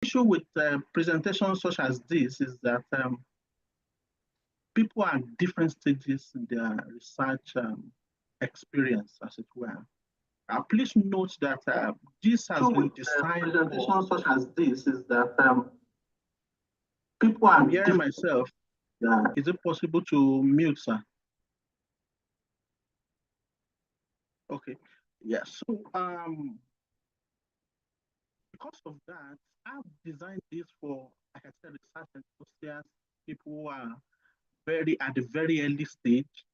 issue with presentations such as this is that people are at different stages in their research experience, as it were. Please note that this has been designed. Presentations such as this is that people are hearing myself. Is it possible to mute, sir? Okay. Yes. So because of that, I've designed this for, like I said, research enthusiasts, people who are at the very early stage,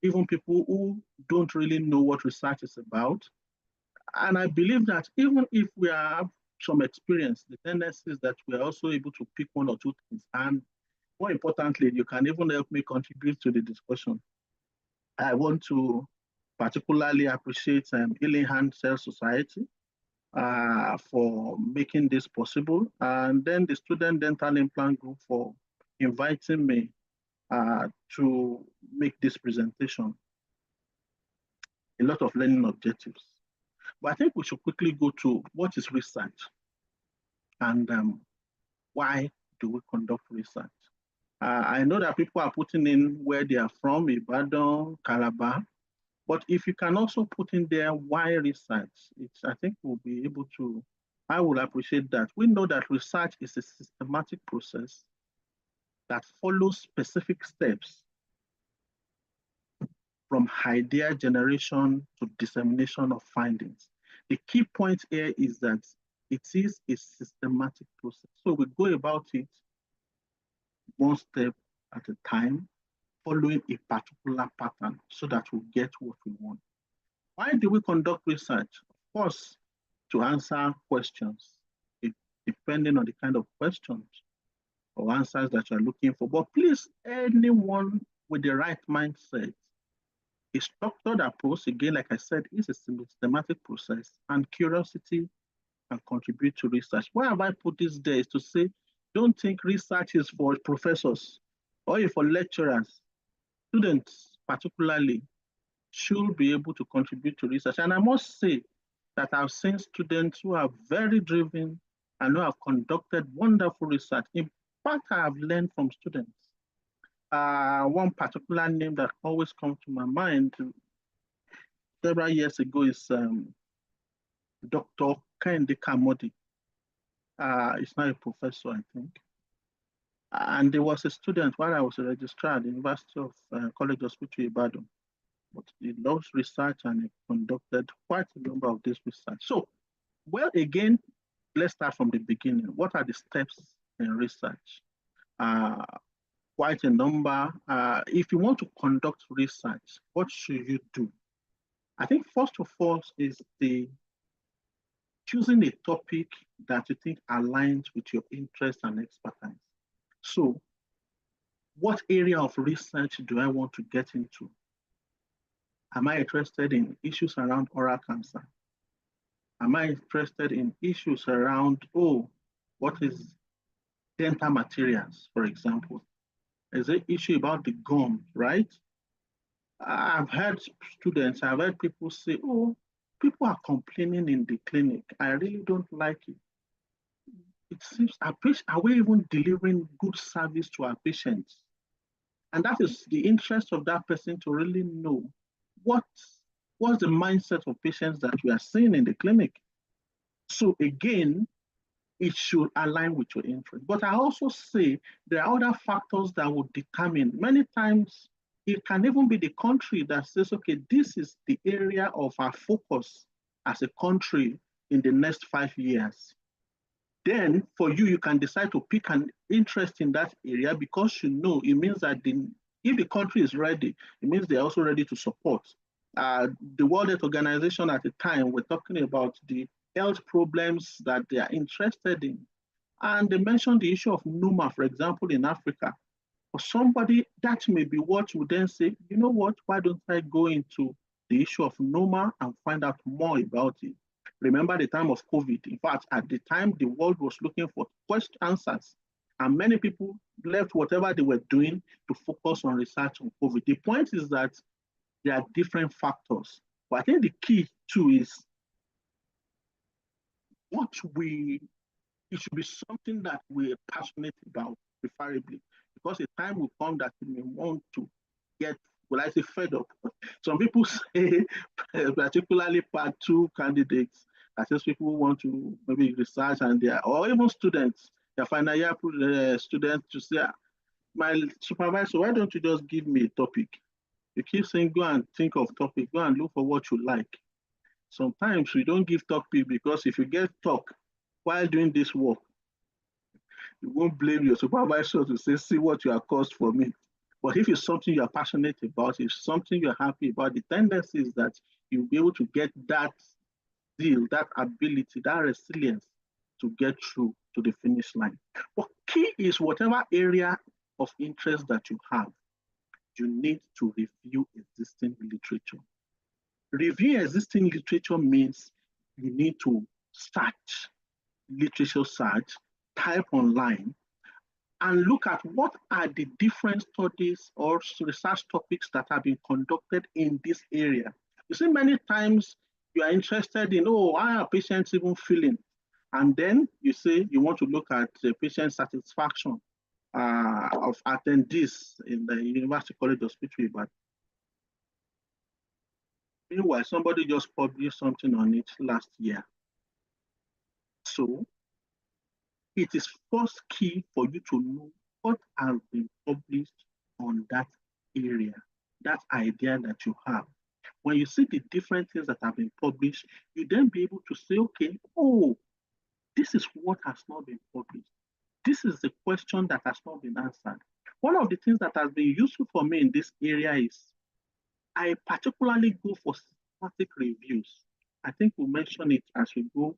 even people who don't really know what research is about. And I believe that even if we have some experience, the tendency is that we are also able to pick one or two things. And more importantly, you can even help me contribute to the discussion. I want to particularly appreciate Healing Hand Cell Society for making this possible, and then the Student Dental Implant Group for inviting me to make this presentation. A lot of learning objectives. But I think we should quickly go to what is research and why do we conduct research. I know that people are putting in where they are from, Ibadan, Calabar, but if you can also put in there why research, I think we'll be able to, I will appreciate that. We know that research is a systematic process that follows specific steps from idea generation to dissemination of findings. The key point here is that it is a systematic process. So we go about it one step at a time, following a particular pattern so that we get what we want. Why do we conduct research? Of course, to answer questions, depending on the kind of questions or answers that you're looking for. But please, anyone with the right mindset, a structured approach, again, like I said, is a systematic process, and curiosity can contribute to research. Why have I put this there is to say, don't think research is for professors or for lecturers. Students, particularly, should be able to contribute to research. And I must say that I've seen students who are very driven and who have conducted wonderful research. In fact, I have learned from students. One particular name that always comes to my mind several years ago is Dr. Kehinde Kamodi. He's now a professor, I think. And there was a student while I was a registrar at the University of College Hospital Ibadan. But he loves research and he conducted quite a number of this research. So, well, again, let's start from the beginning. What are the steps in research? Quite a number. If you want to conduct research, what should you do? I think first of all is choosing a topic that you think aligns with your interest and expertise. So, what area of research do I want to get into? Am I interested in issues around oral cancer? Am I interested in issues around, what is dental materials, for example? Is it issue about the gum, right? I've heard people say, people are complaining in the clinic. I really don't like it. It seems, are we even delivering good service to our patients? And that is the interest of that person to really know what's the mindset of patients that we are seeing in the clinic. So again, it should align with your interest. But I also say there are other factors that will determine. Many times, it can even be the country that says, okay, this is the area of our focus as a country in the next 5 years. Then for you, you can decide to pick an interest in that area because you know it means that if the country is ready, it means they're also ready to support. The World Health Organization at the time were talking about the health problems that they are interested in. And they mentioned the issue of NUMA, for example, in Africa. For somebody, that may be what you then say, you know what, why don't I go into the issue of NUMA and find out more about it? Remember the time of COVID. In fact, at the time, the world was looking for answers. And many people left whatever they were doing to focus on research on COVID. The point is that there are different factors. But I think the key too is what we It should be something that we're passionate about, preferably, because a time will come that we may want to get, well, I say fed up. Some people say, particularly part two candidates, that those people who want to maybe research and they are, or even students, their final year students to say, my supervisor, why don't you just give me a topic? You keep saying, go and think of topic, go and look for what you like. Sometimes we don't give topic because if you get talk while doing this work, you won't blame your supervisor to say, see what you are caused for me. But if it's something you're passionate about, if something you're happy about, the tendency is that you'll be able to get that zeal, that ability, that resilience to get through to the finish line. But key is whatever area of interest that you have, you need to review existing literature. Review existing literature means you need to search, literature search, type online, and look at what are the different studies or research topics that have been conducted in this area. You see, many times you are interested in, oh, how are patients even feeling? And then you say you want to look at the patient satisfaction of attendees in the University College Hospital. But meanwhile, somebody just published something on it last year. So it is first key for you to know what has been published on that area, that idea that you have. When you see the different things that have been published, you then be able to say, okay, oh, this is what has not been published. This is the question that has not been answered. One of the things that has been useful for me in this area is I particularly go for systematic reviews. I think we'll mention it as we go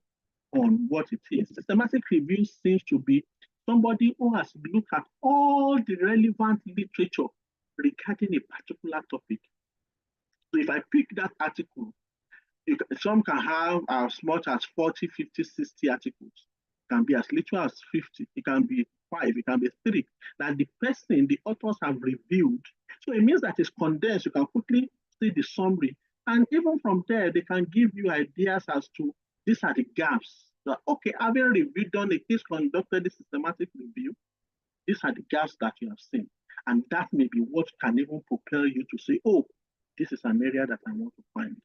on what it is. Systematic review seems to be somebody who has looked at all the relevant literature regarding a particular topic. So if I pick that article, some can have as much as 40, 50, 60 articles. It can be as little as 50. It can be 5. It can be 3. That the person, the authors have reviewed. So it means that it's condensed. You can quickly see the summary. And even from there, they can give you ideas as to these are the gaps. So, okay, having reviewed, done a case, conducted a systematic review, these are the gaps that you have seen. And that may be what can even propel you to say, oh, this is an area that I want to find.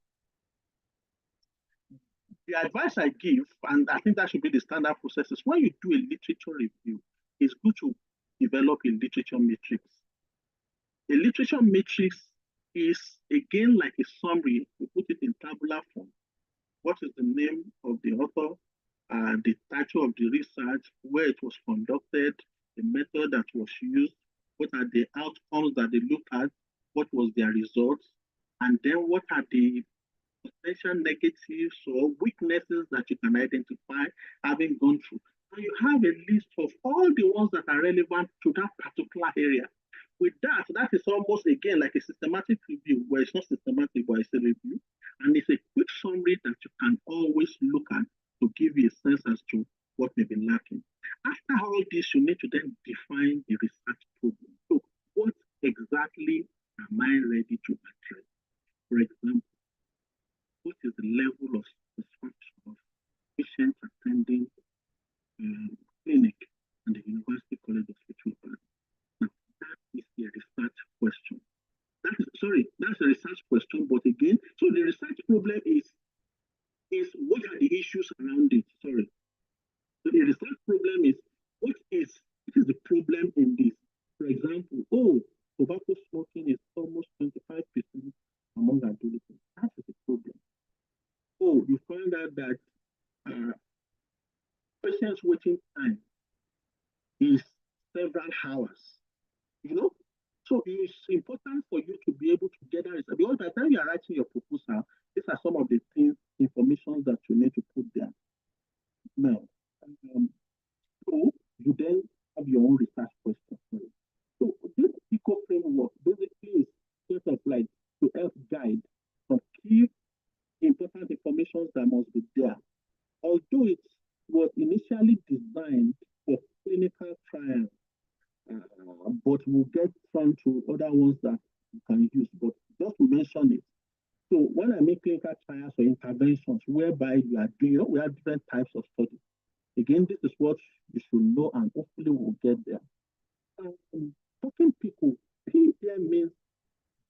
The advice I give, and I think that should be the standard process, is when you do a literature review, it's good to develop a literature matrix. A literature matrix is, again, like a summary. We put it in tabular form. What is the name of the author, the title of the research, where it was conducted, the method that was used, what are the outcomes that they looked at, what was their results, and then what are the potential negatives or weaknesses that you can identify having gone through. And you have a list of all the ones that are relevant to that particular area. With that, that is almost again like a systematic review, where it's not systematic, but it's a review. And it's a quick summary that you can always look at to give you a sense as to what may be lacking. After all this, you need to then define the research problem. So, what exactly am I ready to address? For example, what is the level of satisfaction of patients attending clinic and the University College Hospital? Now, that is a research question. That's a research question, but again, so the research problem is what are the issues around it? Sorry. So the research problem is what is the problem in this? For example, tobacco smoking is almost 25% among adolescents. That is a problem. You find out that patients' waiting time is several hours. You know, so it's important for you to be able to get that result. Because by the time you are writing your proposal, these are some of the things, information that you need to put there. Now, so you then have your own research question. So this eco framework basically is sort of like to help guide some key important information that must be there. Although it was initially designed for clinical trials, but we'll get some to other ones that you can use. But just to mention it, so when I make clinical trials or interventions whereby you are doing, we have different types of studies. Again, this is what you should know, and hopefully we'll get there. Talking people, P there means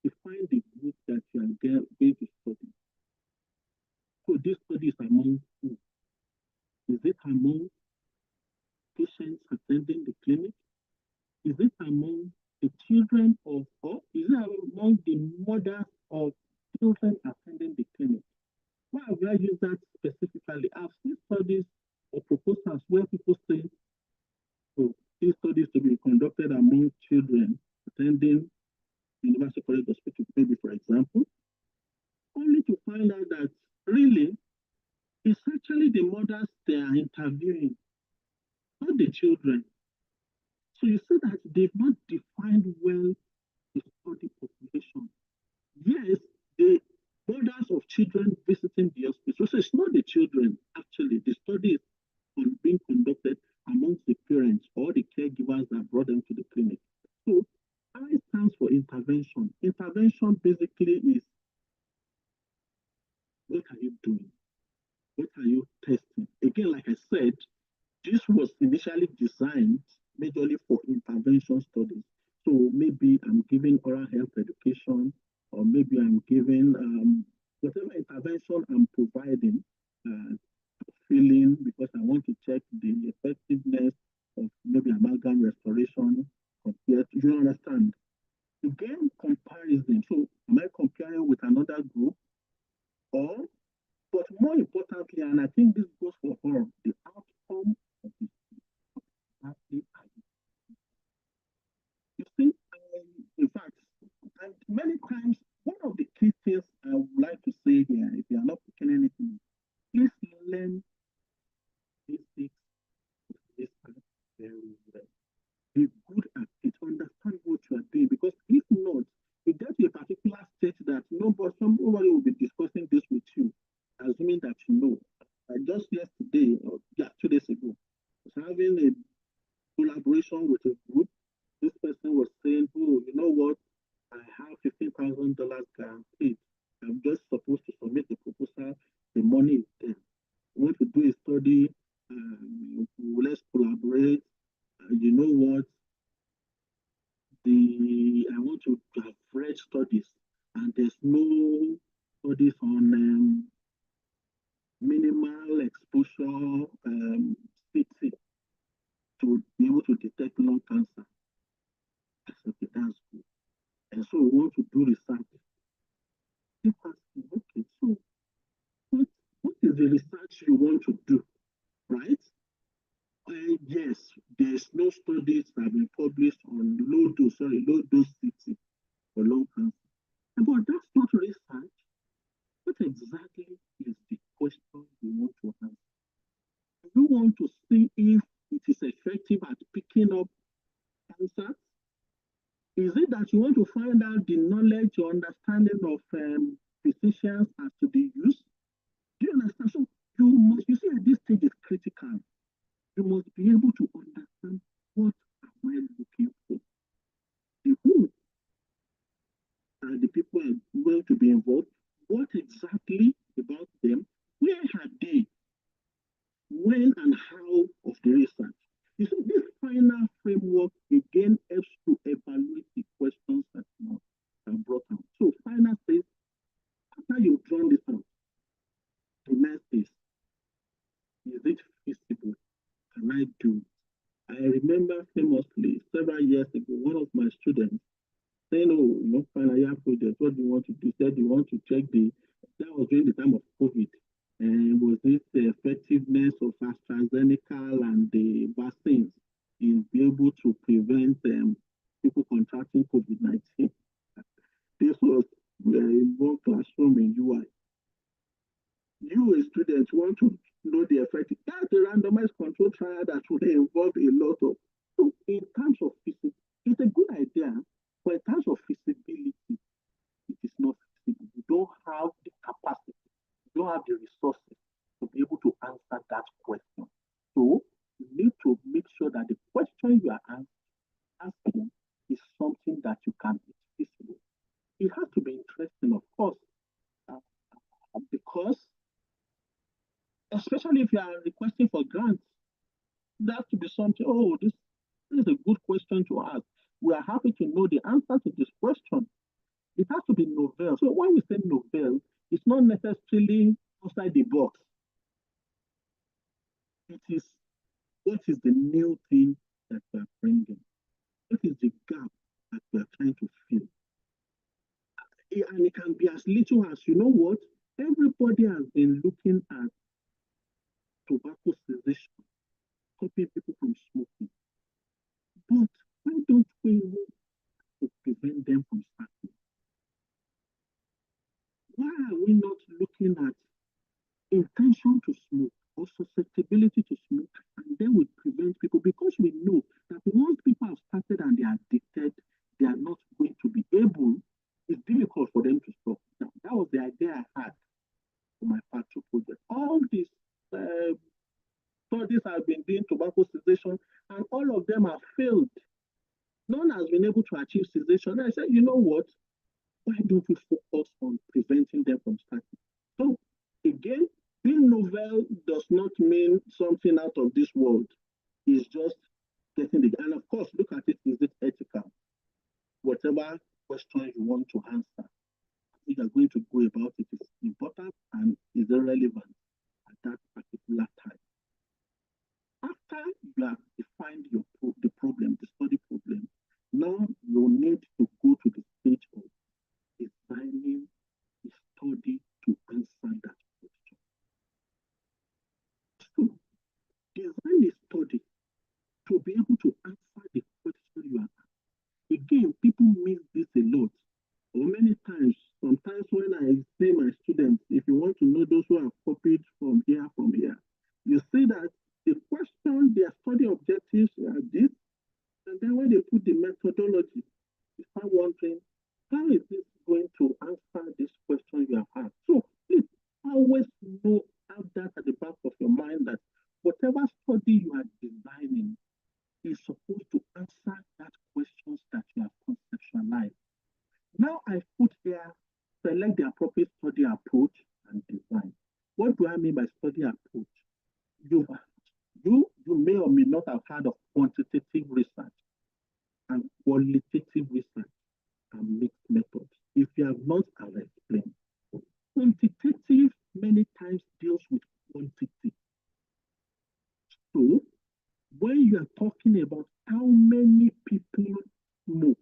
define the group that you are going to study. So this study is among who? Is it among patients attending the clinic? Is it among the children of, or is it among the mothers of children attending the clinic? Why have I used that specifically? I've seen studies or proposals where people say, oh, these studies to be conducted among children attending University College Hospital, maybe for example, only to find out that really it's actually the mothers they are interviewing, not the children. So you see that they've not defined well the study population. Yes, the mothers of children visiting the hospital. So it's not the children, actually. The study is being conducted amongst the parents or the caregivers that brought them to the clinic. So I stands for intervention. Intervention basically is, what are you doing? What are you testing? Again, like I said, this was initially designed majorly for intervention studies. So maybe I'm giving oral health education, or maybe I'm giving whatever intervention I'm providing, feeling, because I want to check the effectiveness of maybe amalgam restoration compared to, you understand? Again, comparison. So am I comparing with another group? Or, but more importantly, and I think this goes for all, the outcome of the study. You see, in fact, and many times, one of the key things I would like to say here, if you are not picking anything, please learn basics of this very well. Be good at it, understand what you are doing, because if not, you get to a particular state that somebody will be discussing this with you, assuming that you know. I just yesterday, or yeah, 2 days ago, was having a collaboration with a group. This person was saying, oh, you know what? I have $15,000 guaranteed. I'm just supposed to submit the proposal. The money is there. We want to do a study. Let's collaborate. You know what? I want to have read studies, and there's no studies on minimal exposure CT to be able to detect lung cancer. I said, okay, that's good. And so we want to do research. Okay, so what is the research you want to do, right? Yes, there's no studies that have been published on low dose CT for lung cancer. But that's not research. What exactly is the question you want to answer? You want to see if it is effective at picking up cancer? Is it that you want to find out the knowledge or understanding of physicians as to the use? Do you understand? So you see, at this stage is critical. You must be able to understand, what am I looking for? The who are the people are going to be involved? What exactly about them? Where are they? When and how of the research? You see, this final framework again helps to evaluate the questions that are brought out. So, final says, after you've drawn this out, the next is it feasible? Can I do it? I remember famously several years ago, one of my students saying, oh, final year project, what do you want to do? He said you want to check that was during the time of COVID. And was it the effectiveness of AstraZeneca and the vaccines in be able to prevent people contracting COVID-19? This was in one classroom in UI. You, a student, want to know the effect. That's a randomized control trial that would involve a lot of. So, in terms of feasibility, it's a good idea, but in terms of feasibility, it is not feasible. You don't have the capacity, you don't have the resources to be able to answer that question. So, you need to make sure that the question you are asking is something that you can be feasible. It has to be interesting, of course, because especially if you are requesting for grants, There has to be something, oh, this is a good question to ask. We are happy to know the answer to this question. It has to be novel. So when we say novel, it's not necessarily outside the box. It is what is the new thing that we are bringing? What is the gap that we are trying to fill? And it can be as little as, you know what? Everybody has been looking at tobacco cessation, stopping people from smoking. But why don't we want to prevent them from starting? Why are we not looking at intention to smoke or susceptibility to smoke, and then we prevent people? Because we know that once people have started and they are addicted, they are not going to be able, it's difficult for them to stop. Now, that was the idea I had for my part two project. All these uh, studies have been doing tobacco cessation, and all of them have failed. None has been able to achieve cessation. And I said, you know what? Why don't we focus on preventing them from starting? So, again, being novel does not mean something out of this world. It's just getting the. And of course, look at it, is it ethical? Whatever question you want to answer, if you're going to go about it is important and is relevant at that particular time. After you have defined the problem, the study problem, now you need to go to the stage of designing a study to answer that question. So, design a study to be able to answer the question you are asking. Again, people miss this a lot. Or many times, sometimes when I say my students, if you want to know those who have copied from here, you see that the question, their study objectives are this, and then when they put the methodology, you start wondering, how is this going to answer this question you have asked? So please always know, have that at the back of your mind that whatever study you are designing is supposed to answer that questions that you have conceptualized. Now I put here, select the appropriate study approach and design. What do I mean by study approach? You, you may or may not have heard of quantitative research and qualitative research and mixed methods. If you have not, I'll explain. Quantitative many times deals with quantity. So when you are talking about how many people smoke,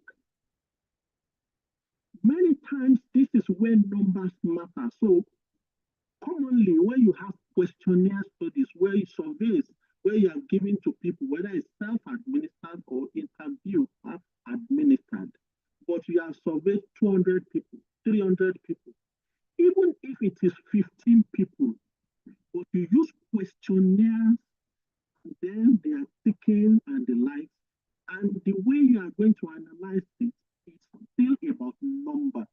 many times this is where numbers matter. So commonly when you have questionnaire studies where you surveys where you are giving to people, whether it's self-administered or interview administered, but you have surveyed 200 people, 300 people, even if it is 15 people, but you use questionnaires, then they are taken and the likes, and the way you are going to analyze it is still about number.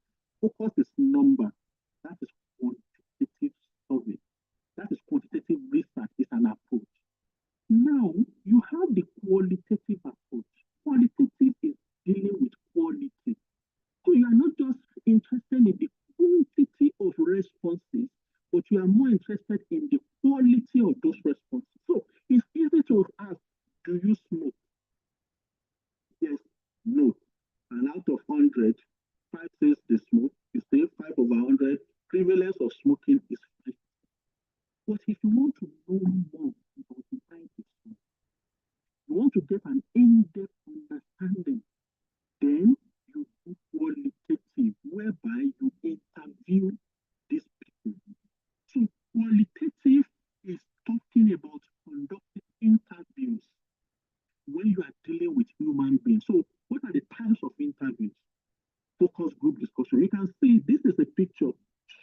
Focus is number. That is quantitative survey. That is quantitative research, is an approach. Now you have the qualitative approach. Qualitative is dealing with quality. So you are not just interested in the quantity of responses, but you are more interested in the quality of those responses. So it's easy to ask, do you smoke? Yes, no. And out of 100, 5 says they smoke. You say 5 over 100, prevalence of smoking is 5. But if you want to know more about the type of smoke, you want to get an in-depth understanding, then you do qualitative, whereby you interview these people. So qualitative is talking about conducting interviews when you are dealing with human beings. So what are the types of interviews? Focus group discussion. You can see this is a picture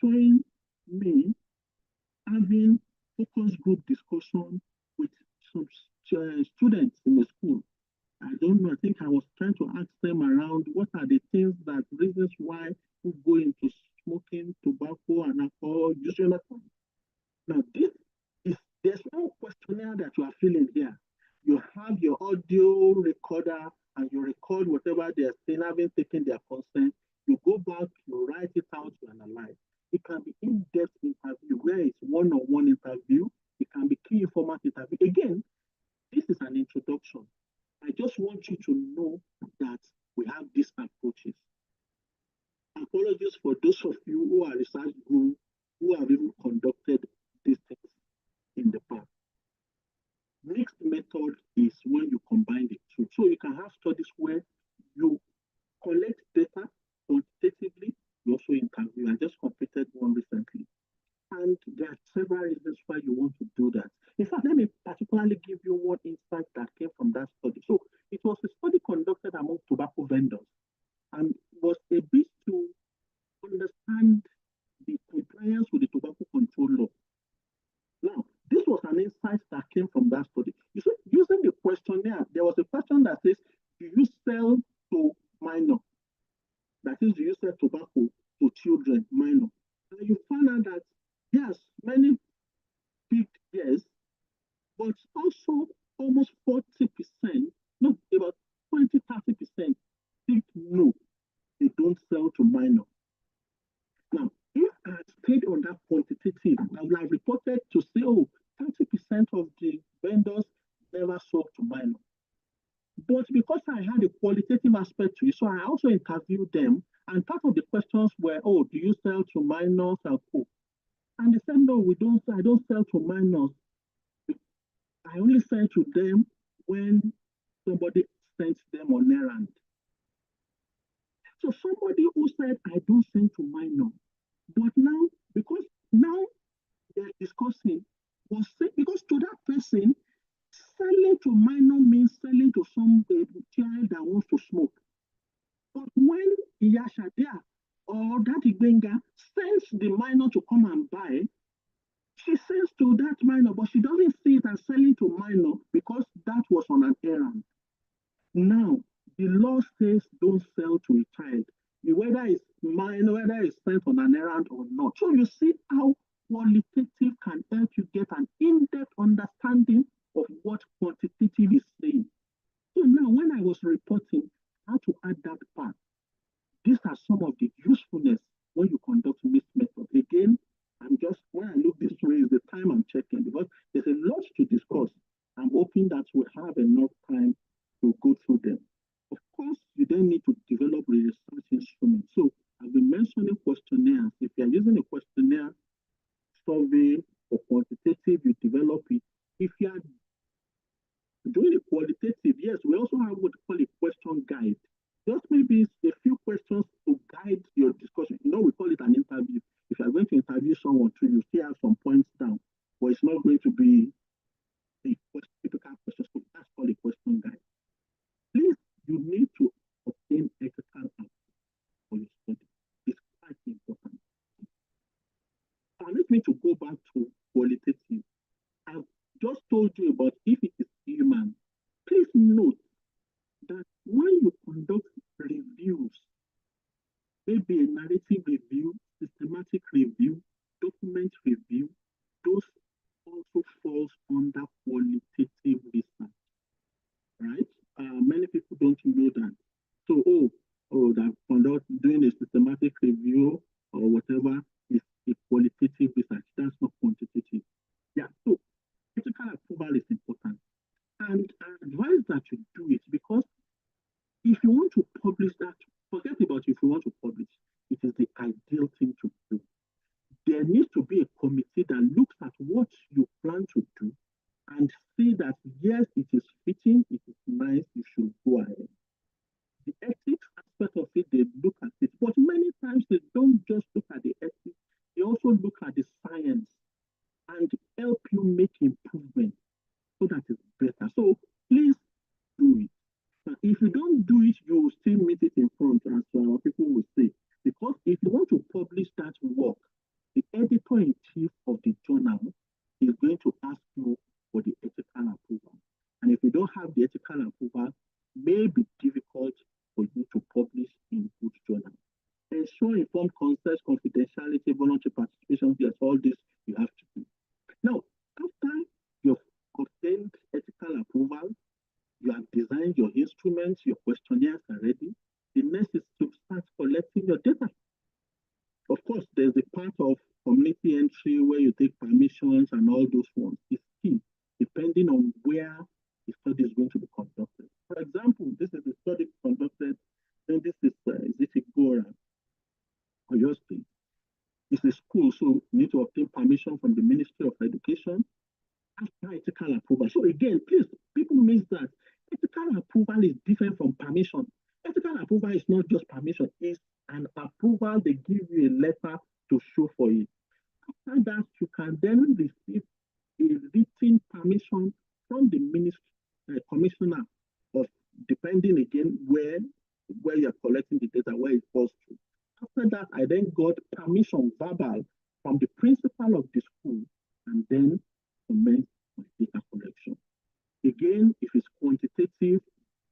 showing me having focus group discussion with some students in the school. I don't know. I think I was trying to ask them around what are the things that reasons why we go into smoking, tobacco, and alcohol, using alcohol. Now, this is there's no questionnaire that you are filling here. You have your audio recorder and you record whatever they're saying, having taken their consent. You go back, you write it out, you analyze. It can be in-depth interview where it's one-on-one interview. It can be key informant interview. Again, This is an introduction. I just want you to know that we have these approaches. Apologies for those of you who are research groups who have even conducted these things in the past. Mixed method is when you combine the two. So you can have studies where you collect data quantitatively, you also interview. I just completed one recently. And there are several reasons why you want to do that. In fact, let me particularly give you one insight that came from that study. So it was a study conducted among tobacco vendors and was a bit to understand the compliance with the tobacco control law. Now, this was an insight that came from that study. You see, using the questionnaire, there was a question that says, do you sell to minor? That is, do you sell tobacco to children, minor? And you find out that, yes, many picked yes, but also almost 40%, no, about 20, 30% picked no, they don't sell to minor. Now, if I had stayed on that quantitative, I would have reported to say, oh, 30% of the vendors never sold to minor. But because I had a qualitative aspect to it, so I also interviewed them. And part of the questions were, oh, do you sell to minors and co? And they said, no, we don't. I don't sell to minors. I only sell to them when somebody sends them on errand. So somebody who said, I don't sell to minors, but now, because now they're discussing, was because to that person, selling to minor means selling to some child that wants to smoke. But when Iyashadia or Daddy Benga sends the minor to come and buy, she sends to that minor, but she doesn't see it as selling to minor because that was on an errand. Now, the law says don't sell to a child, whether it's minor, whether it's sent on an errand or not. So you see how qualitative can help you get an in-depth understanding of what quantitative is saying. So now when I was reporting how to add that part, these are some of the usefulness when you conduct mixed method. Again, I'm just, when I look this way, is the time I'm checking because there's a lot to discuss. I'm hoping that we'll have enough time to go through them. Of course, you then need to develop research instruments. So I've been mentioning questionnaires. If you're using a questionnaire, survey, or quantitative, you develop it. If you are doing a qualitative, yes, we also have what we call a question guide. Just maybe a few questions to guide your discussion. You know, we call it an interview. If you're going to interview someone too, you still have some points down, but it's not going to be a typical question. So that's called a question guide. Please, you need to obtain ethical answers for your study. It's quite important. Permit me to go back to qualitative. I've just told you about if it is human. Please note that when you conduct reviews, maybe a narrative review, systematic review, document review, those also falls under qualitative research, right? Many people don't know that. So, that conduct doing a systematic review or whatever is a qualitative research. That's not quantitative. Yeah, so ethical approval is important. And I advise that you do it because if you want to publish that, forget about if you want to publish, it is the ideal thing to do. There needs to be a committee that looks at what you plan to do and see that, yes, it is fitting, it is nice, you should go ahead. The ethics aspect of it, they look at it, but many times they don't just look at the ethics, they also look at the science and help you make improvement so that it's better. So please do it. Now, if you don't do it, you will still meet it in front, as our people will say. Because if you want to publish that work, the editor-in-chief of the journal is going to ask you for the ethical approval. And if you don't have the ethical approval, it may be difficult for you to publish in good journal. Ensure informed consent, confidentiality, voluntary participation. Yes, all this you have to do. Now, after you've obtained ethical approval, you have designed your instruments, your questionnaires are ready. The next is to start collecting your data. Of course, there's a part of community entry where you take permissions and all those ones. It's key, depending on where the conducted. For example, this is a study conducted, and this is Agora, Oyo State. It's a school, so you need to obtain permission from the Ministry of Education after ethical approval. So again, please, people miss that. Ethical approval is different from permission. Ethical approval is not just permission, it's an approval. They give you a letter to show for it. After that, you can then receive a written permission from the ministry, commissioner of, depending again where you're collecting the data, where it falls to. After that, I then got permission verbal from the principal of the school, and then commence my data collection. Again, if it's quantitative,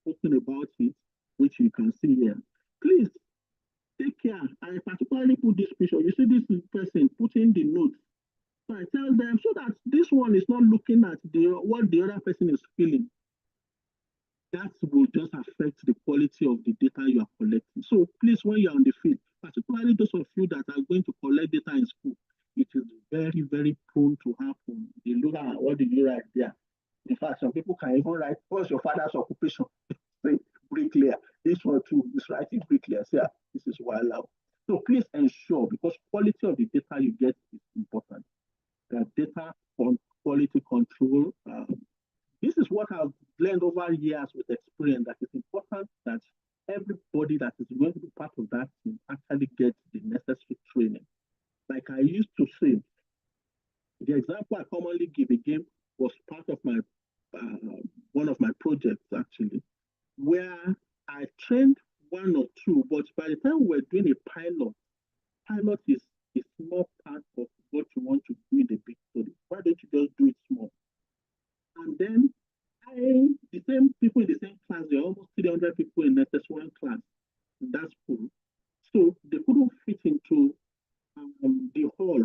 talking about it, which you can see here, please take care. I particularly put this picture. You see this person putting the notes. So I tell them so that this one is not looking at what the other person is feeling. That will just affect the quality of the data you are collecting. So please, when you're on the field, particularly those of you that are going to collect data in school, it is very, very prone to happen. You look at what did you write there. In fact, some people can even write, what's your father's occupation? Say, bricklayer. This one too is writing bricklayer. Say, this is wild out. So please ensure, because quality of the data you get is important. That data on quality control. This is what I've learned over years with experience, that it's important that everybody that is going to be part of that team actually gets the necessary training. Like I used to say, the example I commonly give again was part of my one of my projects actually, where I trained one or two, but by the time we're doing a pilot is a small part of what you want to do in the big study. Why don't you just do it small? And then the same people in the same class, there are almost 300 people in SS1 class in that school. So they couldn't fit into the hall.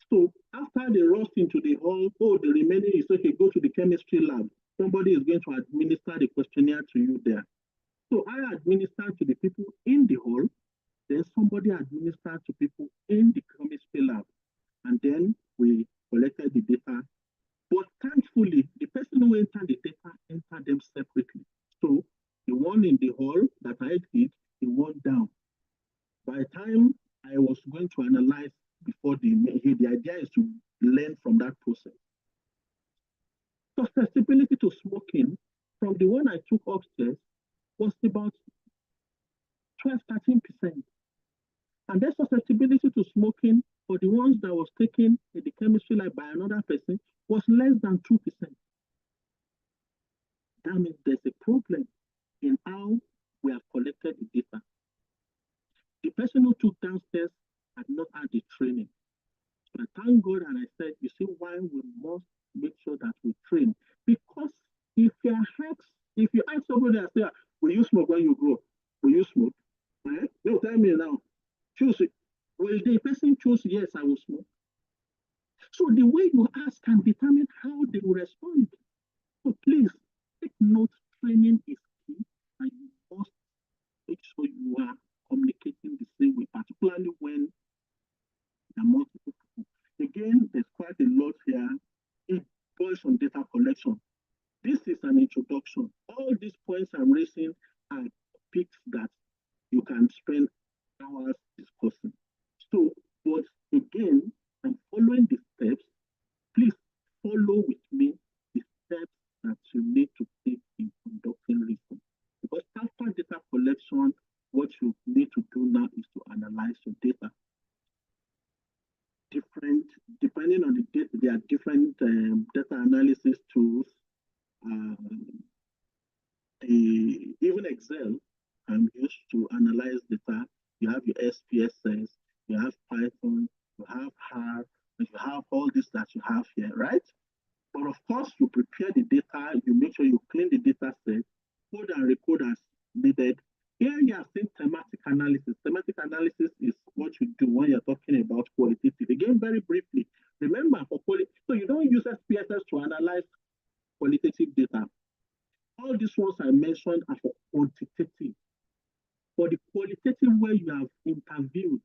So after they rushed into the hall, the remaining is okay, go to the chemistry lab. Somebody is going to administer the questionnaire to you there. So I administered to the people in the hall, then somebody administered to people in the chemistry lab. And then we collected the data. But thankfully, the person who entered the data entered them separately. So the one in the hall that I did, the one down. By the time I was going to analyze before the idea is to learn from that process. Susceptibility to smoking from the one I took upstairs was about 12-13%. And then susceptibility to smoking for the ones that was taken in the chemistry lab by another person was less than 2%. That means there's a problem in how we have collected the data. The person who took downstairs had not had the training. So I thank God and I said, you see why we must make sure that we train. Because if you ask somebody and say, will you smoke when you grow? Will you smoke? No, tell me now. Choose it. Will the person choose, yes, I will smoke? So the way you ask can determine how they will respond. So please take note, training is key, and you must make sure you are communicating the same way, particularly when there are multiple people. Again, there's quite a lot here. It boils on data collection. This is an introduction. All these points I'm raising are topics that you can spend hours discussing. So, but again, I'm following the steps. Please follow with me the steps that you need to take in conducting research. Because after data collection, what you need to do now is to analyze your data. Depending on the data, there are different data analysis tools. Even Excel can be used to analyze data. You have your SPSS, you have Python, you have R, and you have all this that you have here, right? But of course, you prepare the data, you make sure you clean the data set, code and recode as needed. Here you are seeing thematic analysis. Thematic analysis is what you do when you're talking about qualitative. Again, very briefly, remember for quality, so you don't use SPSS to analyze qualitative data. All these ones I mentioned are for quantitative. For the qualitative, where you have interviewed,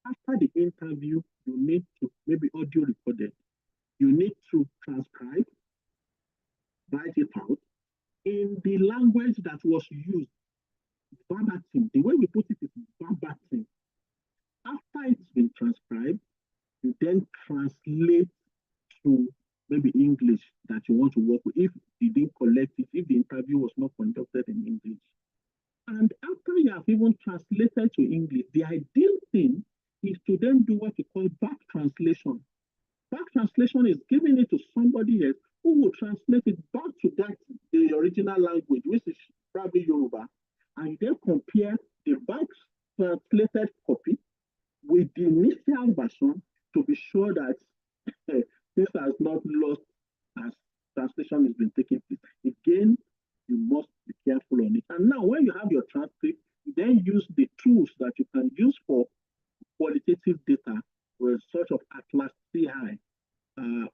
after the interview, you need to maybe audio recorded. You need to transcribe, write it out, in the language that was used, verbatim. The way we put it is verbatim. After it's been transcribed, you then translate to maybe English that you want to work with. If you didn't collect it, if the interview was not conducted in English. And after you have even translated to English, the ideal thing is to then do what we call back translation. Back translation is giving it to somebody else who will translate it back to that the original language, which is probably Yoruba, and then compare the back translated copy with the initial version to be sure that this has not lost as translation has been taking place. Again, you must be careful on it. And now, when you have your transcript, you then use the tools that you can use for qualitative data, with sort of Atlas CI. Uh,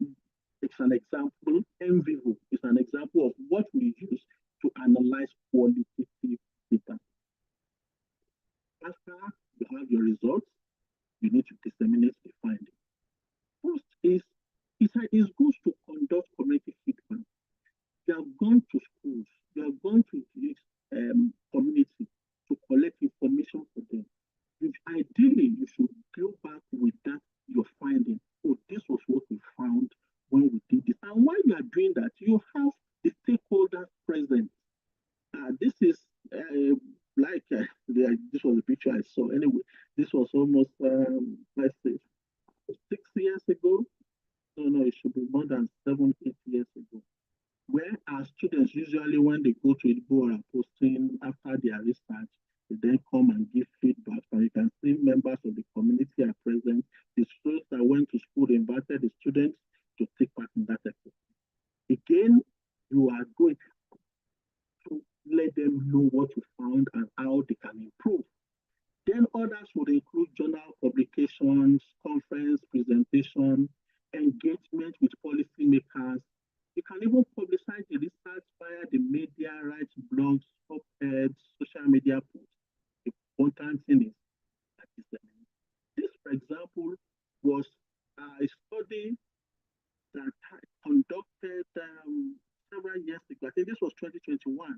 it's an example. MVivo is an example of what we use to analyze qualitative data. After you have your results, you need to disseminate the findings. First is it's good to conduct community feedback. You have gone to schools, you have gone to this community to collect information for them. Ideally, you should go back with that your finding. Oh, this was what we found when we did this. And while you are doing that, you have the stakeholders present. This is like this was a picture I saw. Anyway, this was almost let's say 6 years ago. No, it should be more than 7, 8 years ago. Where our students usually, when they go to Igbo or posting after their research, they then come and give feedback. And you can see members of the community are present. The students that went to school invited the students to take part in that exercise. Again, you are going to let them know what you found and how they can improve. Then others would include journal publications, conference presentation, engagement with policymakers. You can even publicize the research via the media, write blogs, op-eds, social media posts. The important thing is that this, for example, was a study that I conducted several years ago. I think this was 2021.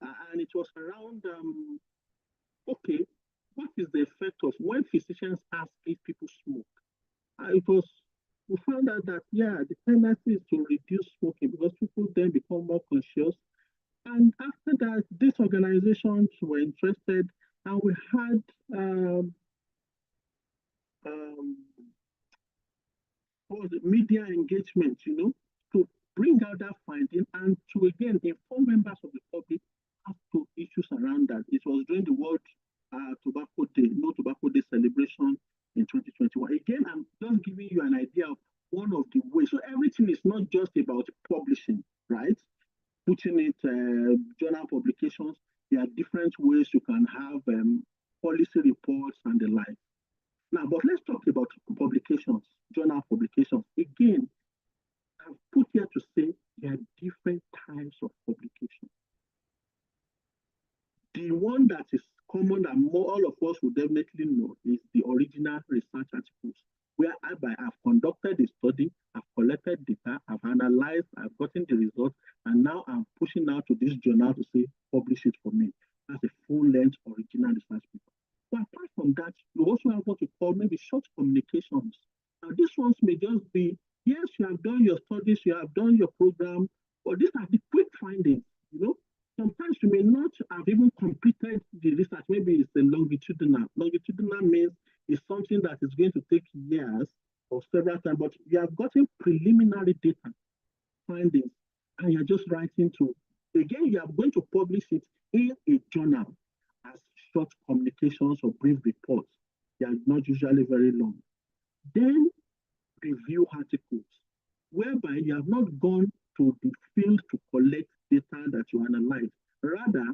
And it was around, okay, what is the effect of when physicians ask if people smoke? We found out that, yeah, the tendency is to reduce smoking because people then become more conscious. And after that, these organizations were interested, and we had um, media engagement, to bring out that finding and to again inform members of the public as to issues around that. It was during the World Tobacco Day, No Tobacco Day celebration in 2021. Again, I'm just giving you an idea of one of the ways. So everything is not just about publishing, right? Putting it journal publications. There are different ways you can have policy reports and the like. Now, but let's talk about publications, journal publications. Again, I've put here to say there are different types of publications. The one that is common that all of us will definitely know is the original research articles, where I've conducted a study, I've collected data, I've analyzed, I've gotten the results, and now I'm pushing out to this journal to say, publish it for me. That's a full-length original research paper. But apart from that, you also have what we call maybe short communications. Now, these ones may just be, yes, you have done your studies, you have done your program, but these are the quick findings, Sometimes you may not have even completed the research. Maybe it's a longitudinal. Longitudinal means it's something that is going to take years or several times, but you have gotten preliminary data findings, and you're just writing to, again, you are going to publish it in a journal as short communications or brief reports. They are not usually very long. Then review articles, whereby you have not gone to the field to collect data that you analyze. Rather,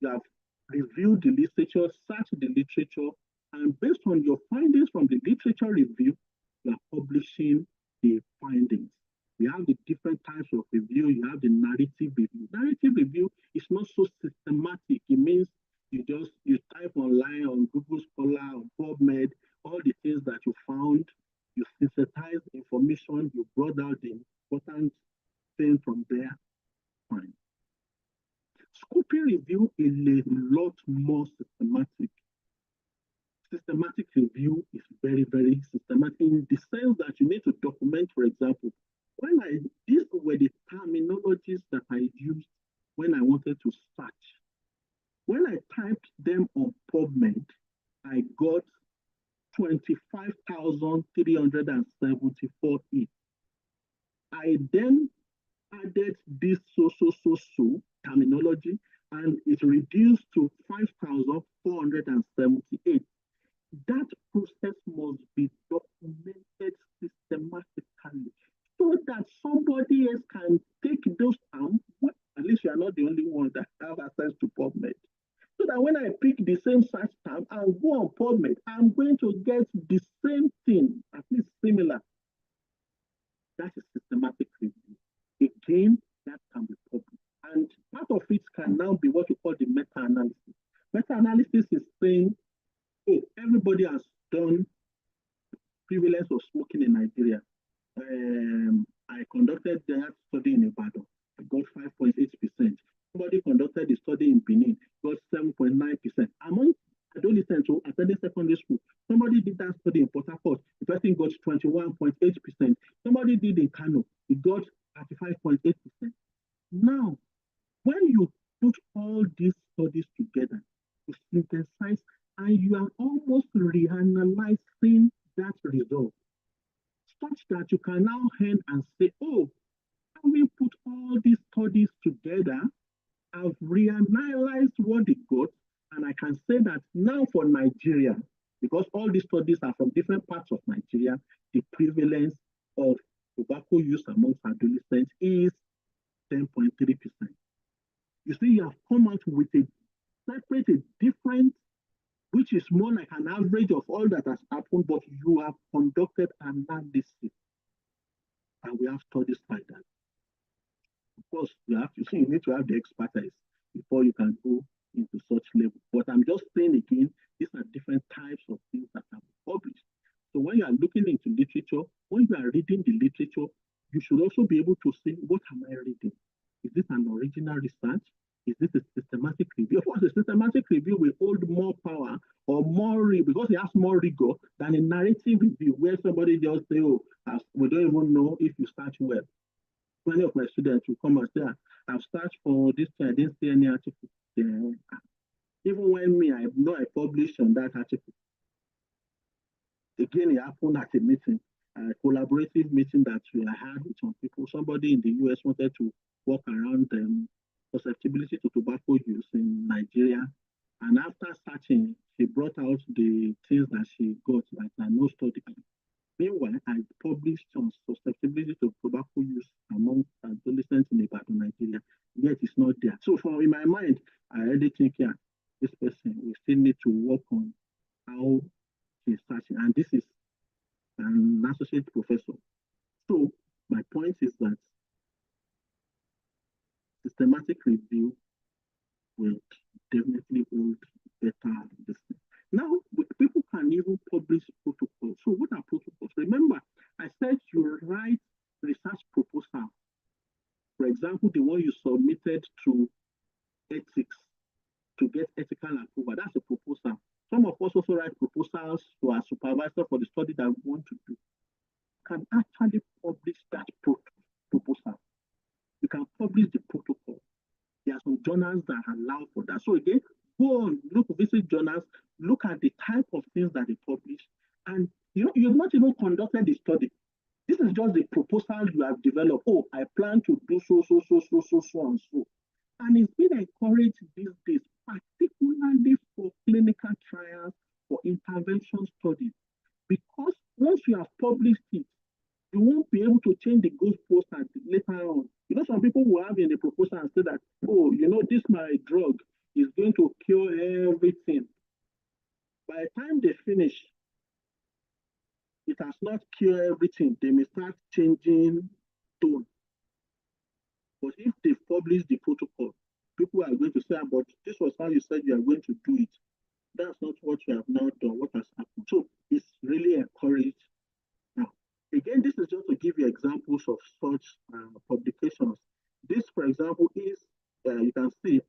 you have reviewed the literature, searched the literature, and based on your findings from the literature review, you are publishing the findings. We have the different types of review. You have the narrative review. Narrative review is not so systematic. It means you type online on Google Scholar, on PubMed, all the things that you found, you synthesize information, you brought out the important thing from there, fine. Scoping review is a lot more systematic. Systematic review is very, very systematic in the sense that you need to document, for example, these were the terminologies that I used when I wanted to search. When I typed them on PubMed, I got 25,374 hits. I then added this so terminology, and it reduced to 5,478. That process must be documented systematically so that somebody else can take those terms. At least you are not the only one that have access to PubMed. So that when I pick the same search term and go on PubMed, I'm going to get the same thing, at least similar. That is systematic review. Again, that can be published. And part of it can now be what we call the meta-analysis. Meta-analysis is saying, oh, everybody has done prevalence of smoking in Nigeria. I conducted that study in Ibadan. I got 5.8%. Somebody conducted the study in Benin, got 7.9%. Among adolescents who attended secondary school, somebody did that study in Port Harcourt, the person got 21.8%. Somebody did in Kano, he got 35.8%. Now, when you put all these studies together, you synthesize, and you are almost reanalyzing that result, such that you can now hand and say, oh, having put all these studies together, I've reanalyzed what they got, and I can say that now for Nigeria, because all these studies are from different parts of Nigeria, the prevalence of tobacco use amongst adolescents is 10.3%. You see, you have come out with a different, which is more like an average of all that has happened, but you have conducted analysis. And we have studies like that. Of course, you need to have the expertise before you can go into such level. But I'm just saying again, these are different types of things that are published. So when you are looking into literature, when you are reading the literature, you should also be able to say, what am I reading? Is this an original research? Is this a systematic review? Of course, a systematic review will hold more power or more, because it has more rigor than a narrative review where somebody just say, oh, we don't even know if you start well. Many of my students will come and say, I've searched for this thing, I didn't see any article. Even when I know I published on that article. Again, it happened at a meeting, a collaborative meeting that I had with some people. Somebody in the US wanted to work around susceptibility to tobacco use in Nigeria. And after searching, she brought out the things that she got, like no study. Meanwhile, I published on susceptibility to tobacco use among adolescents in Ibadan, Nigeria, yet it's not there. So in my mind, I already think, yeah, this person, we still need to work on how she's searching. And this is an associate professor. So my point is that systematic review will definitely hold better listening. Now, people can even publish protocols. So what are protocols? Remember, I said you write research proposal. For example, the one you submitted to ethics to get ethical approval. That's a proposal. Some of us also write proposals to our supervisor for the study that we want to do. You can actually publish that proposal. You can publish the protocol. There are some journals that allow for that. So again, go on, visit journals, look at the type of things that they publish, and you've not even conducted the study. This is just the proposal you have developed. Oh, I plan to do so, and so. And it's been encouraged these days, particularly for clinical trials, for intervention studies, because once you have published it, you won't be able to change the goalpost later on. Some people will have in the proposal and say that, oh, this my drug is going to cure everything. By the time they finish, it has not cured everything. They may start changing tone. But if they publish the protocol, people are going to say, but this was how you said you are going to do it. That's not what you have now done, what has happened. So it's really encouraged. Now, again, this is just to give you examples of such publications. This, for example, is, you can see,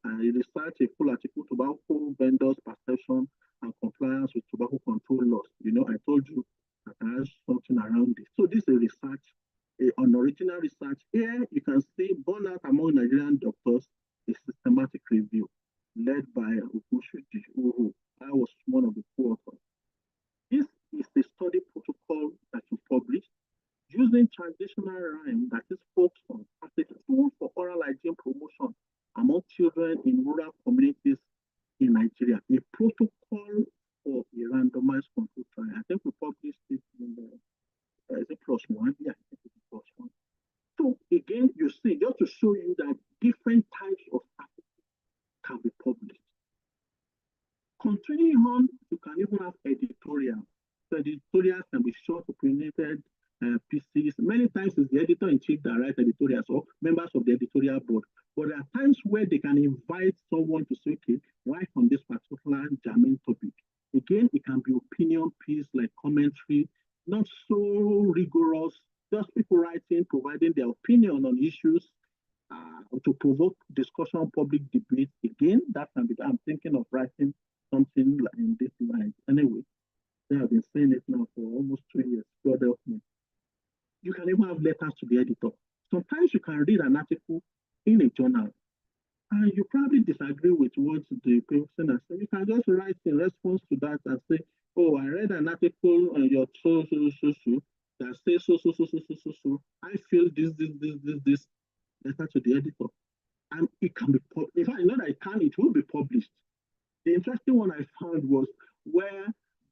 children in rural communities in Nigeria, a protocol for a randomized control trial. I think we published it in the, is it plus one? Yeah, I think it's plus one. So again, you see, just to show you that different types of articles can be published. Continuing on, you can even have editorial. So editorials can be short, opinionated pieces. Many times it's the editor-in-chief that writes editorials or members of the editorial board. But there are times where they can invite someone to say, okay, write on this particular germane topic. Again, it can be opinion piece like commentary, not so rigorous, just people writing, providing their opinion on issues to provoke discussion, public debate. Again, that can be, I'm thinking of writing something in this line. Anyway, they have been saying it now for almost 2 years. God help me. You can even have letters to the editor. Sometimes you can read an article in a journal and you probably disagree with what the person has said. You can just write in response to that and say, oh, I read an article on your so that says so. I feel this letter to the editor. And it can be published. In fact, not that it will be published. The interesting one I found was where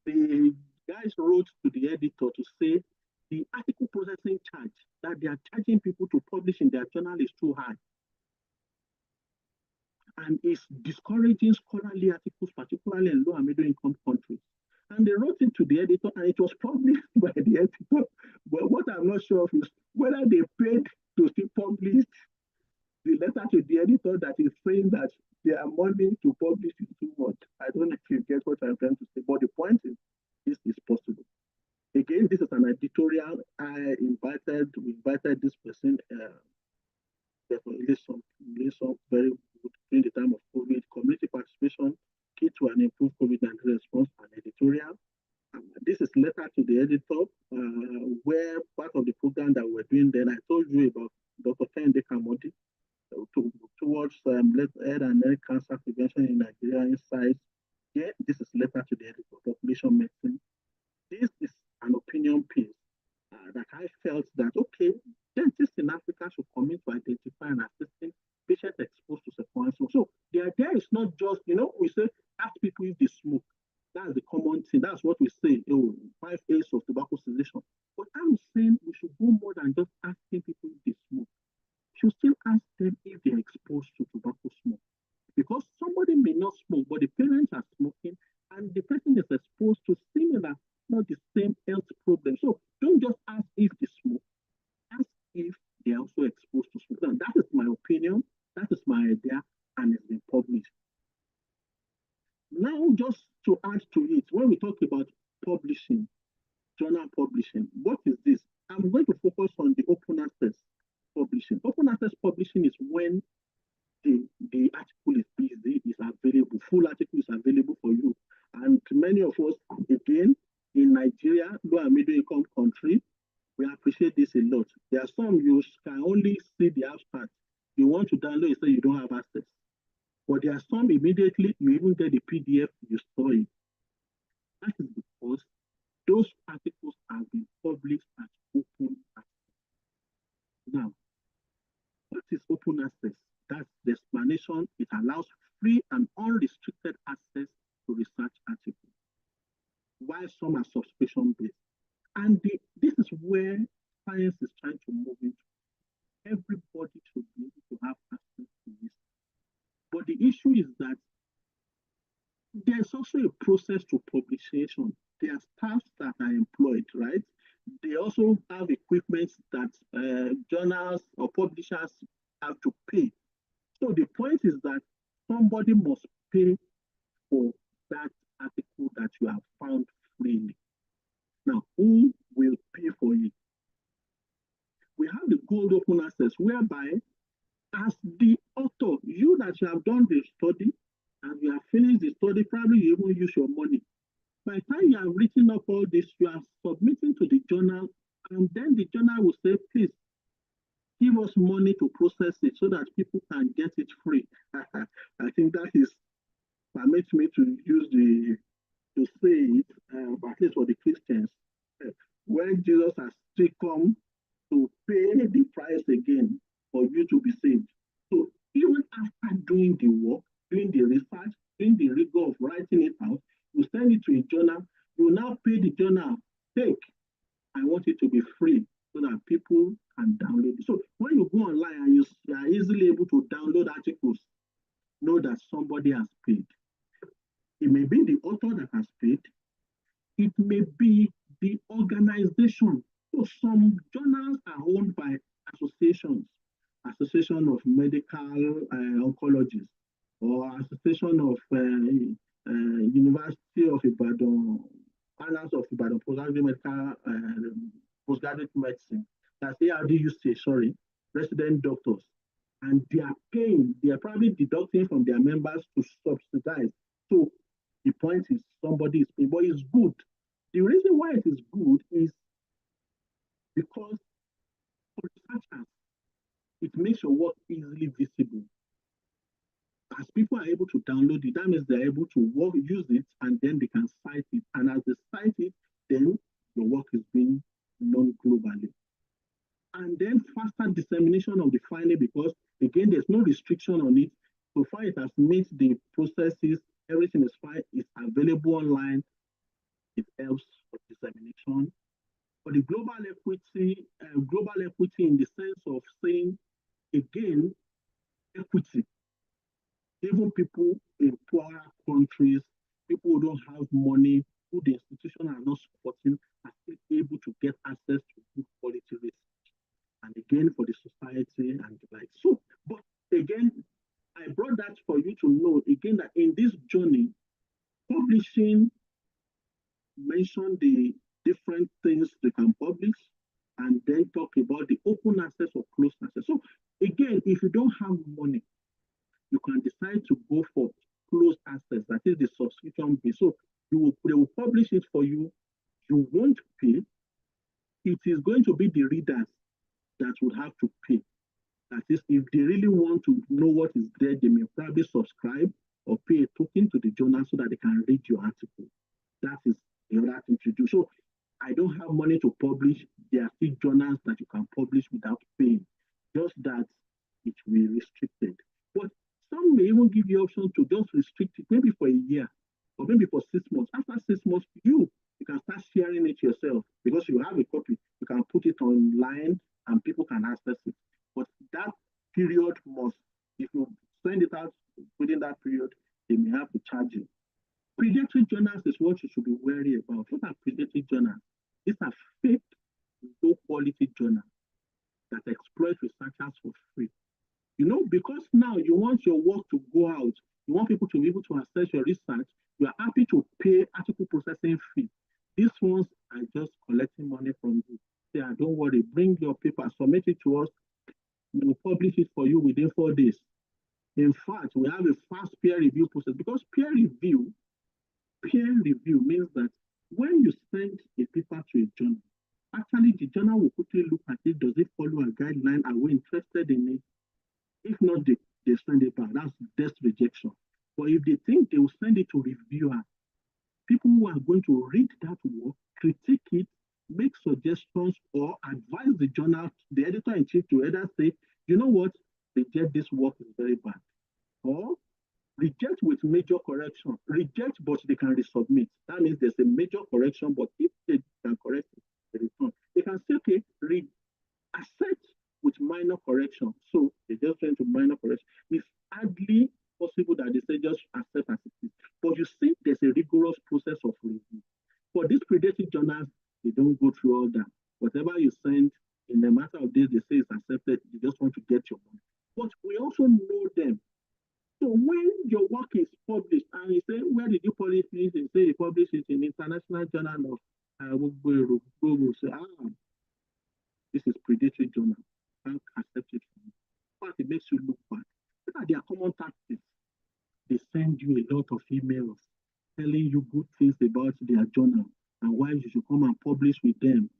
the guys wrote to the editor to say the article processing charge that they are charging people to publish in their journal is too high. And it's discouraging scholarly articles, particularly in low and middle income countries. And they wrote it to the editor, and it was published by the editor. But what I'm not sure of is whether they paid to see published the letter to the editor that is saying that their money to publish is too much. I don't know if you get what I'm trying to say, but the point is, this is possible. Again, this is an editorial. We invited this person, definitely some very good during the time of COVID, community participation, key to an improved COVID-19 response, and editorial. This is letter to the editor, where part of the program that we're doing then, I told you about Dr. Kende Kamodi, towards head and neck cancer prevention in Nigeria Insights. Yeah, this is letter to the editor, population medicine. This is an opinion piece that I felt that, okay, dentists in Africa should commit to identify and assisting patients exposed to sequencing. So the idea is not just, we say, ask people if they smoke. That's the common thing. That's what we say, 5 A's of tobacco cessation. But I'm saying we should go more than just asking people if they smoke. We should still ask them if they're exposed to tobacco smoke. Because somebody may not smoke, but the parents are smoking, and the person is exposed to similar, not the same health problem. So don't just ask if they smoke, ask if they're also exposed to smoke. Now, that is my opinion, that is my idea, and it's been published. Now, just to add to it, when we talk about publishing, journal publishing, what is this? I'm going to focus on the open access publishing. Open access publishing is when the article is easy, is available, full article is available for you. And many of us, again, in Nigeria, low and middle income country, we appreciate this a lot. There are some you can only see the abstract. You want to download it, so you don't have access. But there are some immediately, you even get the PDF, you store it. That is because those articles have been published as open access. Now, what is open access? That's the explanation. It allows free and unrestricted access to research articles, while some are subscription-based. And this is where science is trying to move into. Everybody should be able to have access to this. But the issue is that there's also a process to publication. There are staff that are employed, right? They also have equipment that journals or publishers have to pay. So the point is that somebody must pay for that article that you have found freely. Now, who will pay for it? We have the gold open access, whereby as the author, you that you have done the study and you have finished the study, probably you even use your money. By the time you have written up all this, you are submitting to the journal, and then the journal will say, please, give us money to process it so that people can get it free. I think that is permits me to use to say it, at least for the Christians, when Jesus has still come to pay the price again for you to be saved. So even after doing the work, doing the research, doing the rigor of writing it out. You send it to a journal. You now pay the journal. Take, I want it to be free so that people can download it. So when you go online and you are easily able to download articles, know that somebody has paid. It may be the author that has paid. It may be the organization. So some journals are owned by associations, Association of Medical Oncologists, or Association of University of Ibadan, Annals of Ibadan, Postgraduate Medical, Postgraduate Medicine. That's ARDUC, sorry, resident doctors. And they are paying, they are probably deducting from their members to subsidize. So the point is somebody is paying, but it's good. The reason why it is good is because for researchers, it makes your work easily visible. As people are able to download it, that means they're able to work, use it, and then they can cite it. And as they cite it, then your work is being known globally. And then faster dissemination of the finding, because again, there's no restriction on it. So far, it has made the processes, everything is fine, it's available online. It helps for dissemination. For the global equity in the sense of saying, again, equity. Even people in poorer countries, people who don't have money, who the institution are not supporting, are still able to get access to good quality research. And again, for the society and the like. So, but again, I brought that for you to know again that in this journey, publishing mention the different things they can publish and then talk about the open access or closed access. So again, if you don't have money, you can decide to go for closed access, that is the subscription base. So they will publish it for you. You won't pay. It is going to be the readers that will have to pay. That is, if they really want to know what is there, they may probably subscribe or pay a token to the journal so that they can read your article. That is the other thing to do. So I don't have money to publish. There are still journals that you can publish without paying, just that it will be restricted. But some may even give you option to just restrict it, maybe for a year or maybe for 6 months. After 6 months, you can start sharing it yourself because you have a copy. You can put it online and people can access it. But that period must, if you send it out within that period, they may have to charge you. Predatory journals is what you should be wary about. What are predatory journals? These are fake, low-quality journals that exploit researchers for free. You know, because now you want your work to go out, you want people to be able to access your research, you are happy to pay article processing fee. These ones are just collecting money from you. Say, don't worry, bring your paper, submit it to us, we will publish it for you within 4 days. In fact, we have a fast peer review process because peer review means that when you send a paper to a journal, actually the journal will quickly look at it, does it follow a guideline, are we interested in it? If not, they send it back. That's desk rejection. But if they think they will send it to reviewers, people who are going to read that work, critique it, make suggestions, or advise the journal, the editor-in-chief to either say, you know what, reject this work is very bad. Or reject with major correction. Reject, but they can resubmit. That means there's a major correction, but if they can correct it, they return. They can say, okay, accept with minor correction. So they just went to minor correction. It's hardly possible that they say just accept as it is. But you see, there's a rigorous process of review. For these predatory journals, they don't go through all that. Whatever you send, in a matter of days, they say it's accepted. You just want to get your money. But we also know them. So when your work is published, and you say, where did you publish it? You say you publish it in International Journal of Google. Say, this is predatory journal. Can't accept it from you. But it makes you look bad. Look at their common tactics. They send you a lot of emails telling you good things about their journal and why you should come and publish with them.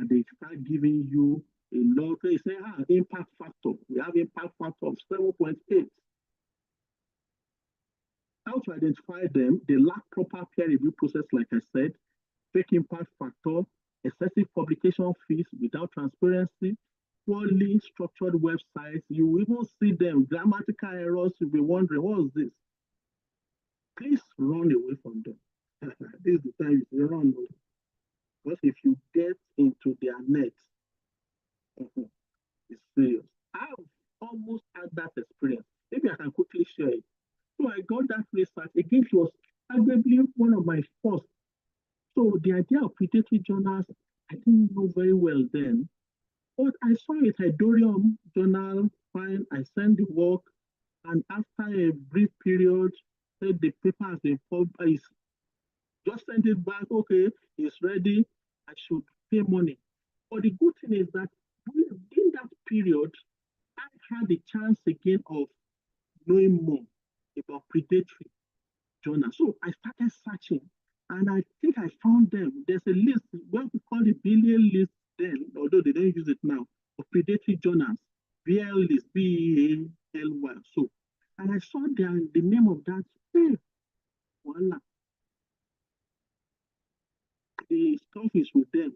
They start giving you a lot. They say, impact factor. We have impact factor of 7.8. How to identify them? They lack proper peer review process, like I said, fake impact factor, excessive publication fees without transparency, poorly structured websites. You even see them, grammatical errors. You'll be wondering, what is this? Please run away from them. This is the time you run. Because if you get into their net, it's serious. I've almost had that experience. Maybe I can quickly share it. So I got that research. Again, it was arguably one of my first. So the idea of predatory journals, I didn't know very well then. But I saw it, Hydorium journal, fine. I sent the work, and after a brief period, said the paper has been published. Just send it back. Okay, it's ready. I should pay money. But the good thing is that within that period, I had the chance again of knowing more about predatory journals. So I started searching, and I think I found them. There's a list, what we call the billion list then, although they don't use it now, of predatory journals. BL list, BALY. So, and I saw the name of that. Hey, voila, the stuff is with them.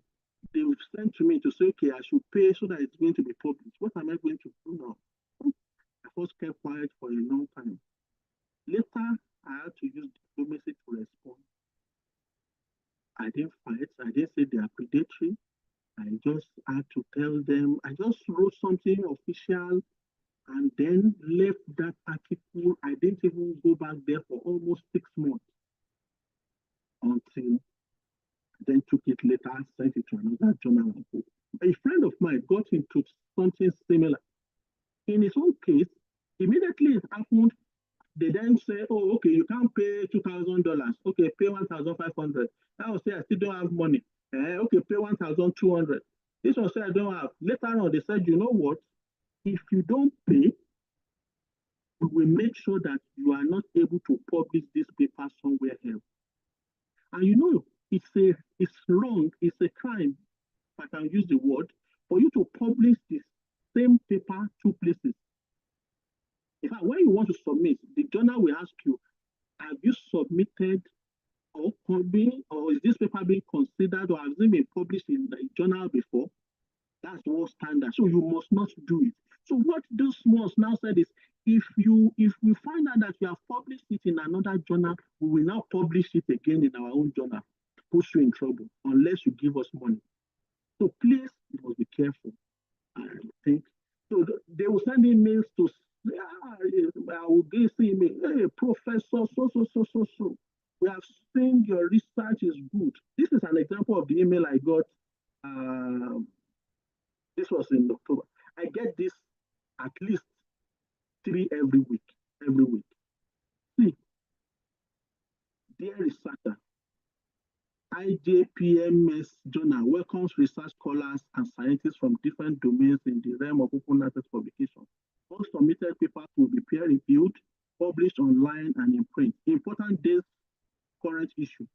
They will send to me to say, okay, I should pay so that it's going to be published. What am I going to do now? I first kept quiet for a long time. Later, I had to use diplomacy to respond. I didn't fight. I didn't say they are predatory. I just had to tell them. I just wrote something official and then left that article. I didn't even go back there for almost 6 months until I then took it later, sent it to another journal. A friend of mine got into something similar. In his own case, immediately it happened, they then say, oh, okay, you can't pay $2,000. Okay, pay 1,500. That will say, I still don't have money. Okay, pay 1,200. This will say, I don't have. Later on, they said, you know what? If you don't pay, we will make sure that you are not able to publish this paper somewhere else. And you know, it's wrong, it's a crime, if I can use the word, for you to publish the same paper two places. In fact, when you want to submit, the journal will ask you, have you submitted or is this paper being considered or has it been published in the journal before? That's one standard. So you must not do it. So what those ones now said is, if we find out that you have published it in another journal, we will now publish it again in our own journal, put you in trouble unless you give us money. So please, you must be careful. I think so. They will send emails to. I will give email. Hey, professor, so. We have seen your research is good. This is an example of the email I got. This was in October. I get this at least 3 every week. Every week. See, dear researcher, IJPMS Journal welcomes research scholars and scientists from different domains in the realm of open access publication. All submitted papers will be peer-reviewed, published online and in print. Important dates, current issue.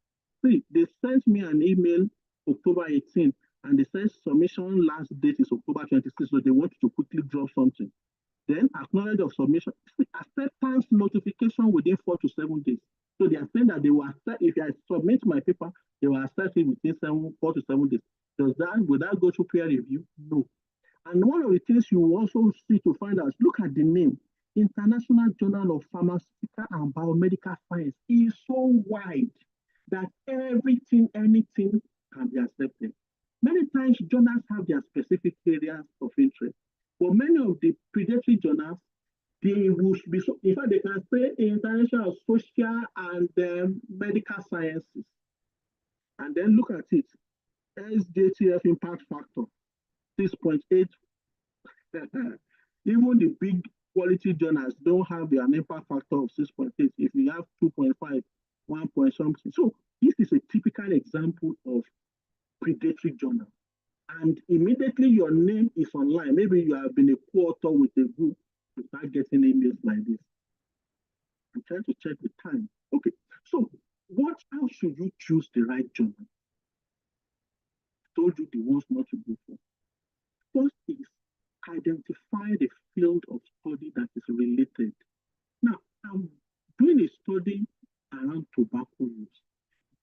See, they sent me an email October 18th, and they said submission last date is October 26th, so they want to quickly drop something. Then acknowledge of submission, acceptance notification within 4 to 7 days. So they are saying that they will accept, if I submit my paper, they will accept it within 4 to 7 days. Will that go to peer review? No. And one of the things you also see to find out, look at the name. International Journal of Pharmaceutical and Biomedical Science is so wide that everything, anything can be accepted. Many times journals have their specific areas of interest. For many of the predatory journals, they will be, in fact, they can say international social and medical sciences. And then look at it. SJTF impact factor, 6.8. Even the big quality journals don't have an impact factor of 6.8. If you have 2.5, 1 point something. So this is a typical example of predatory journal. And immediately your name is online. Maybe you have been a co-author with a group, you start getting emails like this. I'm trying to check the time. Okay, so how should you choose the right journal? I told you the ones not to go for. First is identify the field of study that is related. Now, I'm doing a study around tobacco use.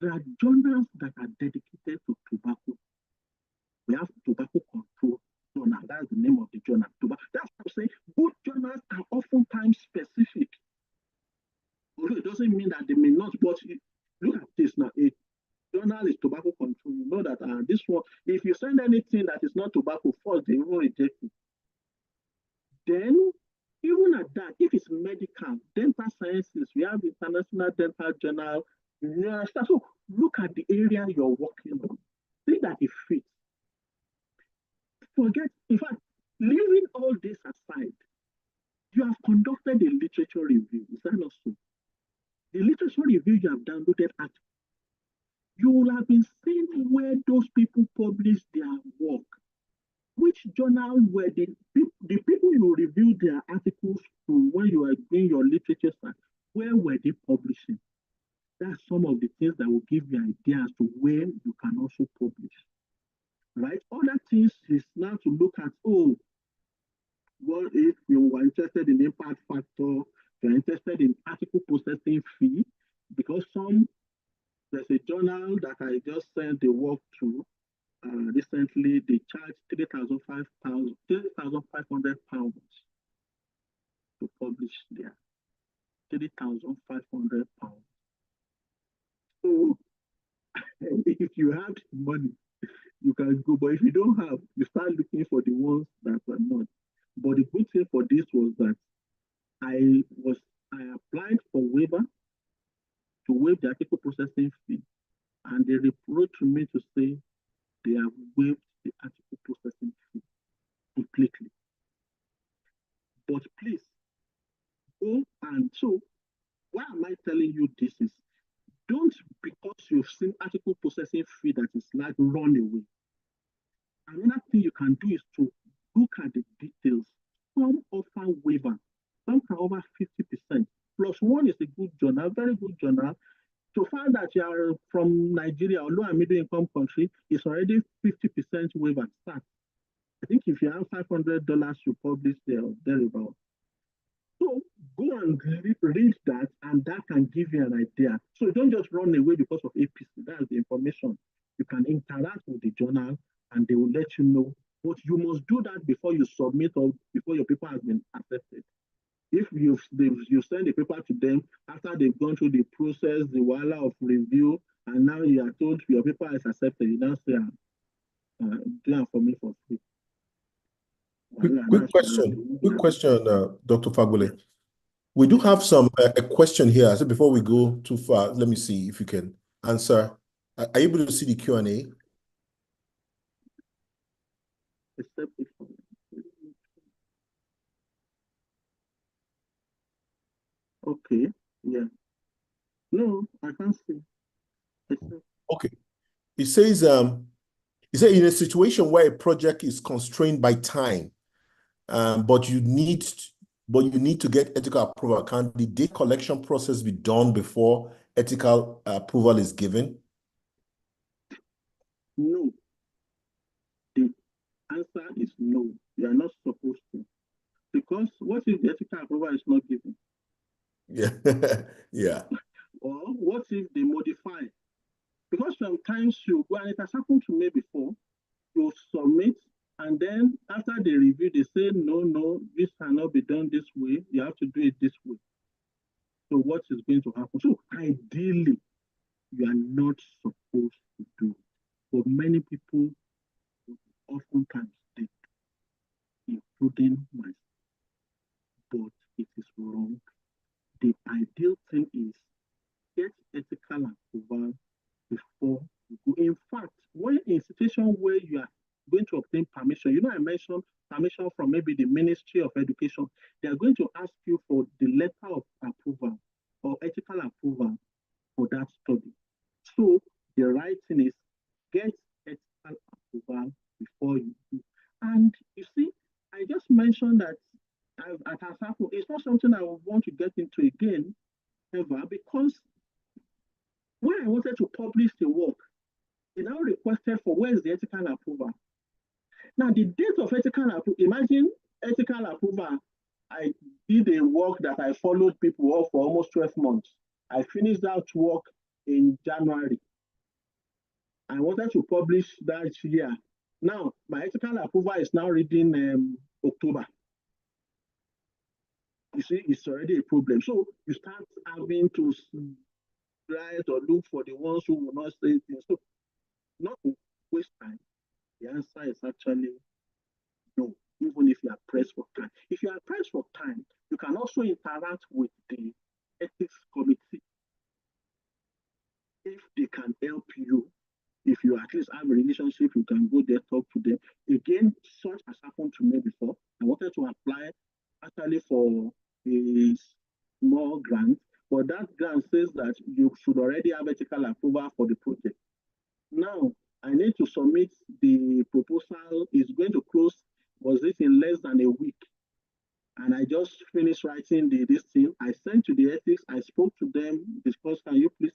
There are journals that are dedicated to tobacco. We have tobacco control journal, that's the name of Although it doesn't mean that they may not, but look at this now. A journal is tobacco control. You know that this one, if you send anything that is not tobacco, first they will reject it. Then, even at that, if it's medical, dental sciences, we have International Dental Journal. So look at the area you're working on. See that it fits. Forget, in fact, leaving all this aside, you have conducted a literature review. Is that not so? The literature review you have downloaded at, you will have been seeing where those people publish their work. Which journal were the people you reviewed their articles to when you were doing your literature study, where were they publishing? That's some of the things that will give you idea as to where you can also publish. Right? Other things is now to look at, oh, well, if you are interested in impact factor, you're interested in article processing fee, because there's a journal that I just sent the work to recently, they charge £3,500 to publish there. £3,500. So if you have money, you can go, but if you don't have, you start looking for the ones that are not. But the good thing for this was that I applied for waiver to waive the article processing fee, and they wrote to me to say they have waived the article processing fee completely. But please go, and so why am I telling you this is, don't, because you've seen article processing fee that is like, run away. Another thing you can do is to look at the details. Some offer waiver, some can over 50%. Plus one is a good journal, very good journal. To find that you are from Nigeria or low and middle income country, it's already 50% waiver start. I think if you have $500, you publish there or thereabout. So go and read that, and that can give you an idea. So don't just run away because of APC. That's the information. You can interact with the journal, and they will let you know. But you must do that before you submit or before your paper has been accepted. If you send the paper to them after they've gone through the process, the while of review, and now you are told your paper is accepted, you now say, do it for me for free. Quick question, Dr. Fagbule. We do have a question here. So before we go too far, let me see if you can answer. Are you able to see the Q&A? Okay, yeah. No, I can't see. Okay. It says, in a situation where a project is constrained by time, but you need to get ethical approval, can the data collection process be done before ethical approval is given? No. The answer is no. You are not supposed to. Because what if the ethical approval is not given? Yeah. Yeah. Or what if they modify? Because sometimes and it has happened to me before, you submit, and then after they review, they say, no, this cannot be done this way. You have to do it this way. So what is going to happen? So ideally, you are not supposed to do it. But many people oftentimes they do, including myself. But it is wrong. The ideal thing is get ethical approval before you go. In fact, when in a situation where you are going to obtain permission, I mentioned permission from maybe the Ministry of Education, they are going to ask you for the letter of approval or ethical approval for that study. So the right thing is get ethical approval before you do. And you see, I just mentioned that at has happened. It's not something I would want to get into again, ever, because when I wanted to publish the work, it now requested for where is the ethical approval. Now, the date of ethical approval, imagine ethical approval. I did a work that I followed people up for almost 12 months. I finished that work in January. I wanted to publish that year. Now, my ethical approval is now reading October. you see, it's already a problem. So you start having to write or look for the ones who will not say things. So not to waste time, the answer is actually no, even if you are pressed for time. If you are pressed for time, you can also interact with the ethics committee if they can help you. If you at least have a relationship, you can go there, talk to them. Again, such has happened to me before. I wanted to apply actually for a small grant, but that grant says that you should already have ethical approval for the project. Now, I need to submit the proposal. It's going to close, was it in less than a week? And I just finished writing this thing. I sent to the ethics. I spoke to them, discussed, can you please?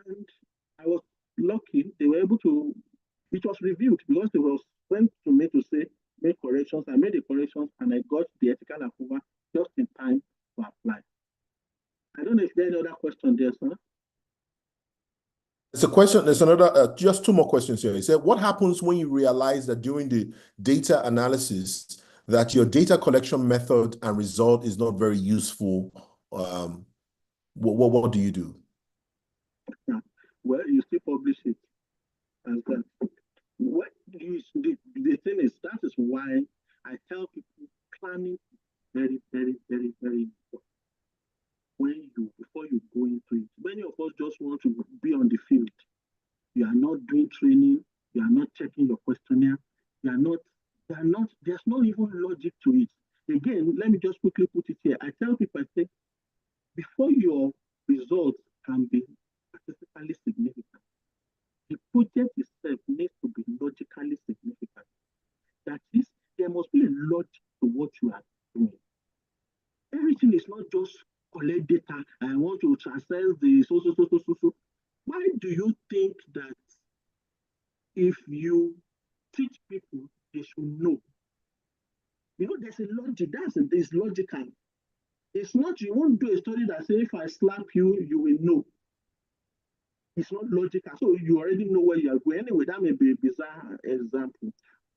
And I was lucky. They were able to, it was reviewed because they was sent to me to say, make corrections. I made the corrections and I got the ethical approval just in time to apply. I don't know if there's any other question there, sir. It's a question. There's another, just two more questions here. He said, what happens when you realize that during the data analysis that your data collection method and result is not very useful? What do you do? Yeah. Well, you still publish it as that. What the thing is, that is why I tell people planning is very, very, very, very important. Before you go into it, many of us just want to be on the field. You are not doing training, you are not checking your questionnaire, there's not even logic to it. Again, let me just quickly put it here. I tell people, I say, before your results can be statistically significant, the project itself needs to be logically significant. That is, there must be a logic to what you are doing. Everything is not just collect data. I want to access the so. Why do you think that if you teach people, they should know? You know, there's a logic. It's logical. It's not, you won't do a study that says, if I slap you, you will know. It's not logical. So you already know where you are going. Anyway, that may be a bizarre example.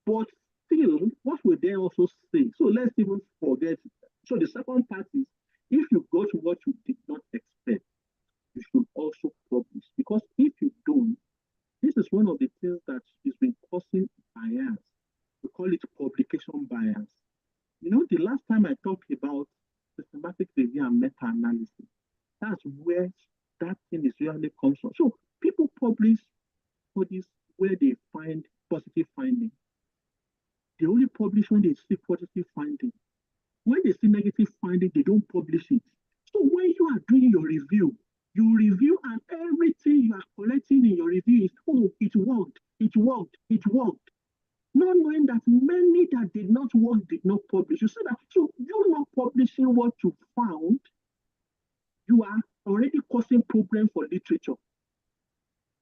But still, what will they also say? So let's even forget. So the second part is, if you got what you did not expect, you should also publish. Because if you don't, this is one of the things that has been causing bias. We call it publication bias. You know, the last time I talked about systematic review and meta-analysis, that's where that thing is really comes from. So people publish studies where they find positive findings. They only publish when they see positive findings. When they see negative findings, they don't publish it. So when you are doing your review, you review and everything you are collecting in your review is, oh, it worked, it worked, it worked. Not knowing that many that did not work did not publish. You see that? So you're not publishing what you found, you are already causing problem for literature.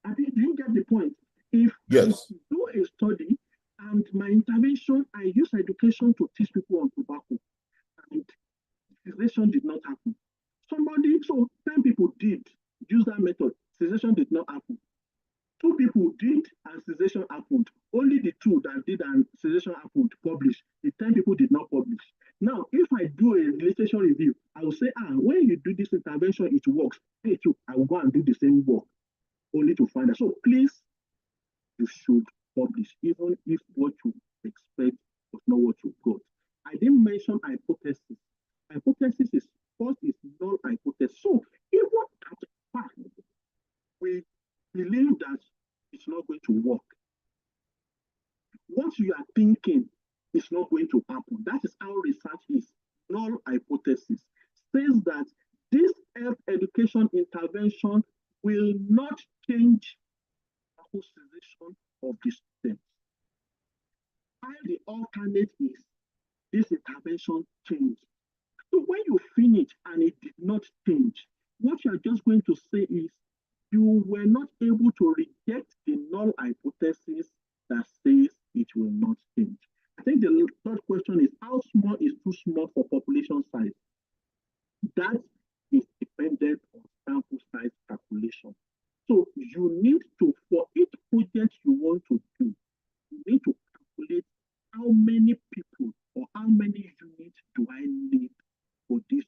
I think you get the point. If Yes. I do a study and my intervention, I use education to teach people on tobacco, and cessation did not happen. So 10 people did use that method, cessation did not happen. 2 people did and cessation happened. Only the 2 that did and cessation happened published. The 10 people did not publish. Now, if I do a literature review, I will say, when you do this intervention, it works. Hey, too, I will go and do the same work, only to find out. So please, you should publish, even if what you expect was not what you got. I didn't mention hypothesis. Hypothesis is first is null hypothesis. So even at fact, we believe that it's not going to work. What you are thinking is not going to happen. That is how research is. Null hypothesis says that this health education intervention will not change the position of the students. While the alternate is this intervention changed. So when you finish and it did not change, what you're just going to say is you were not able to reject the null hypothesis that says it will not change. I think the third question is, how small is too small for population size? That is dependent on sample size calculation. So you need to, for each project you want to do, you need to calculate how many people or how many units do I need for this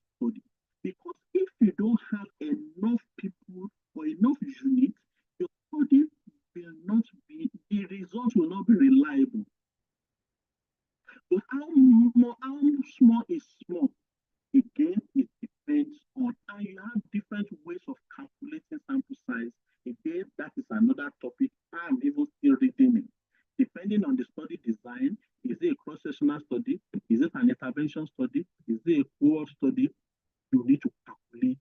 combination study? Is it a cohort study? You need to calculate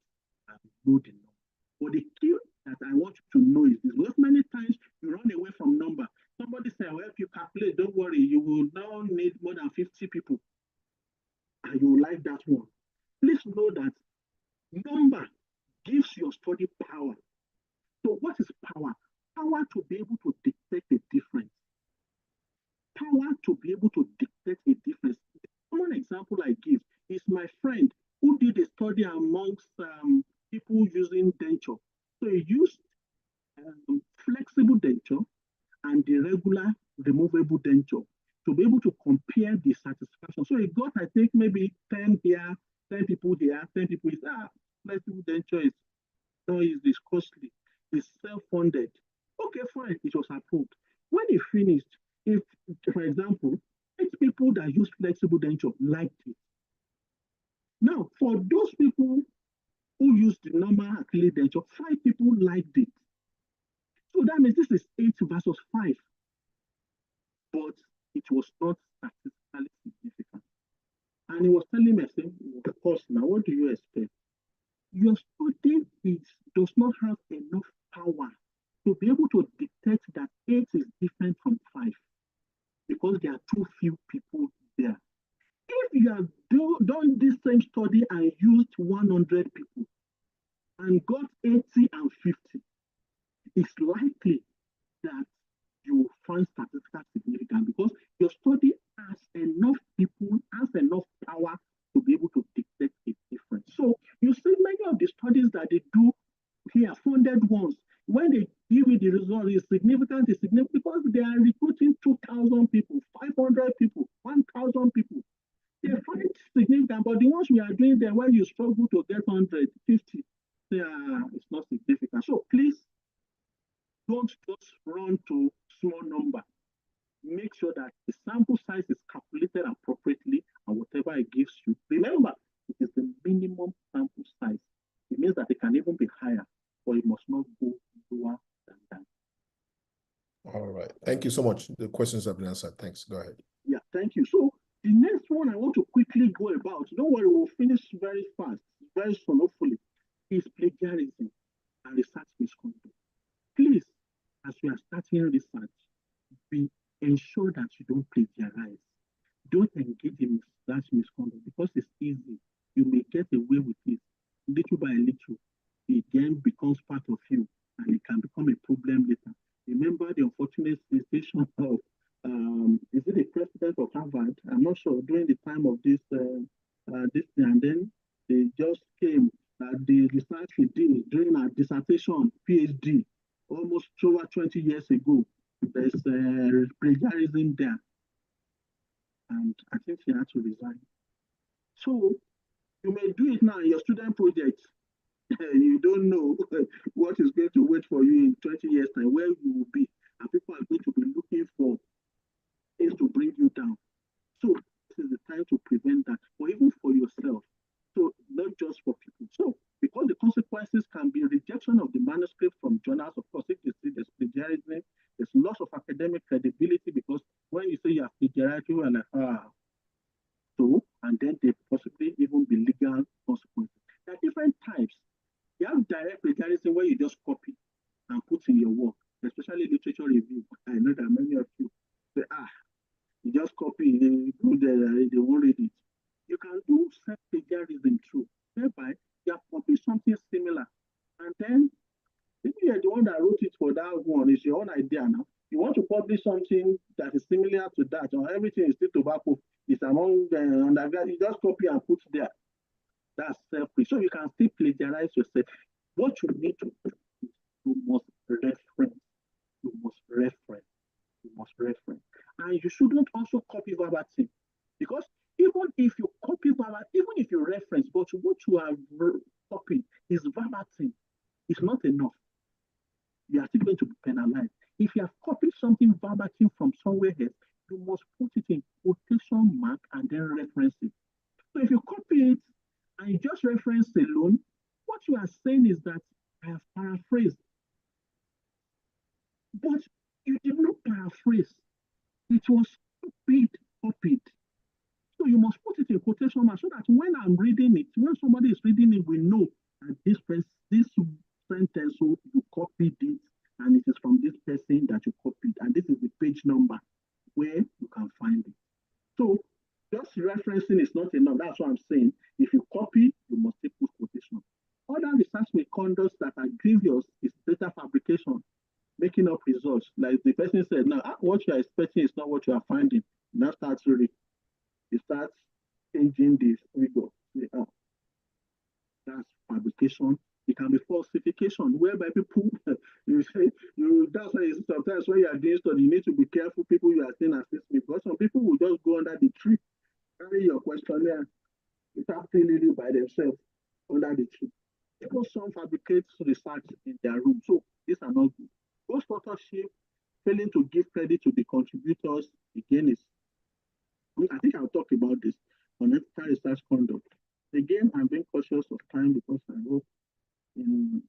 and know the number. But the key that I want you to know is this: because many times you run away from number. Somebody say, "I'll help you calculate. Don't worry, you will now need more than 50 people, and you will like that one." Please know that number gives your study power. So what is power? Power to be able to detect a difference. Power to be able to detect a difference. The common example I give is my friend who did a study amongst people using denture. So he used flexible denture and the regular removable denture to be able to compare the satisfaction. So he got, I think, maybe 10 here, 10 people here, 10 people here. Flexible denture is no, it's costly, it's self-funded. Okay, fine, it was approved. When he finished, if, for example, 8 people that use flexible denture liked it. Now, for those people who use the normal acrylic denture, 5 people liked it. So that means this is 8 versus 5. But it was not statistically significant. And he was telling me, I said, of course, now what do you expect? Your study does not have enough power to be able to detect that 8 is different from 5 because there are too few people there. If you have done this same study and used 100 people and got 80 and 50, it's likely that you will find statistical significance because your study has enough people, has enough power to be able to detect a difference. So you see many of the studies that they do here, funded ones, when they give you the result, is significant because they are recruiting 2,000 people, 500 people, 1,000 people. They find it significant, but the ones we are doing there, where you struggle to get 100, 50, it's not significant. So please don't just run to small number. Make sure that the sample size is calculated appropriately and whatever it gives you. Remember, it is the minimum sample size. It means that it can even be higher, but it must not go lower than that. All right. Thank you so much. The questions have been answered. Thanks. Go ahead. Yeah, thank you. So the next one I want to quickly go about, don't worry, we'll finish very fast, very soon, hopefully, is plagiarism and research misconduct. Please, as you are starting research, ensure that you don't plagiarize. Don't engage in research misconduct because it's easy. You may get away with it little by little. It then becomes part of you and it can become a problem later. Remember the unfortunate situation of, is it the president of Harvard? I'm not sure, during the time of this thing, and then they just came that the research he did during a dissertation, PhD, almost over 20 years ago. There's plagiarism there. And I think he had to resign. So you may do it now in your student project. You don't know what is going to wait for you in 20 years' time, where you will be. And people are going to be looking for things to bring you down. So this is the time to prevent that, or even for yourself. So not just for people. So because the consequences can be rejection of the manuscript from journals, of course, if you see there's plagiarism, there's loss of academic credibility because when you say you have plagiarized, you are like, so, and then there possibly even be legal consequences. There are different types. You have direct plagiarism where you just copy and put in your work, especially literature review. I know that many of you say, you just copy, they won't read it. You can do self-plagiarism too, whereby you have copied something similar, and then if you are the one that wrote it for that one, it's your own idea now. You want to publish something that is similar to that, or everything is still tobacco, it's among the undergrad, you just copy and put there. That's selfish. So you can still plagiarize yourself. What you need to do is you must reference. You must reference. You must reference. And you shouldn't also copy verbatim. Because even if you copy verbatim, even if you reference, but what you have copied is verbatim, it's not enough. You are still going to be penalized. If you have copied something verbatim from somewhere else, you must put it in quotation mark and then reference it. So if you copy it and you just reference alone, what you are saying is that I have paraphrased. But you did not paraphrase. It was copied. So you must put it in quotation utensil, you copied it, and it is from this person that you copied, and this is the page number where you can find it. So just referencing is not enough. That's what I'm saying. If you copy, you must take put quotation. Other research misconducts that are grievous is data fabrication, making up results. Like the person said, now what you are expecting is not what you are finding. That starts really, you start changing this figure. That's fabrication. It can be falsification, whereby people you say that's why sometimes when you are doing study, you need to be careful people you are saying assist me, because some people will just go under the tree, carry your questionnaire without filling it by themselves under the tree. Because some fabricate research in their room. So these are not good. Ghost authorship, failing to give credit to the contributors, again is, I think I'll talk about this on ethical research conduct. Again, I'm being cautious of time because I hope in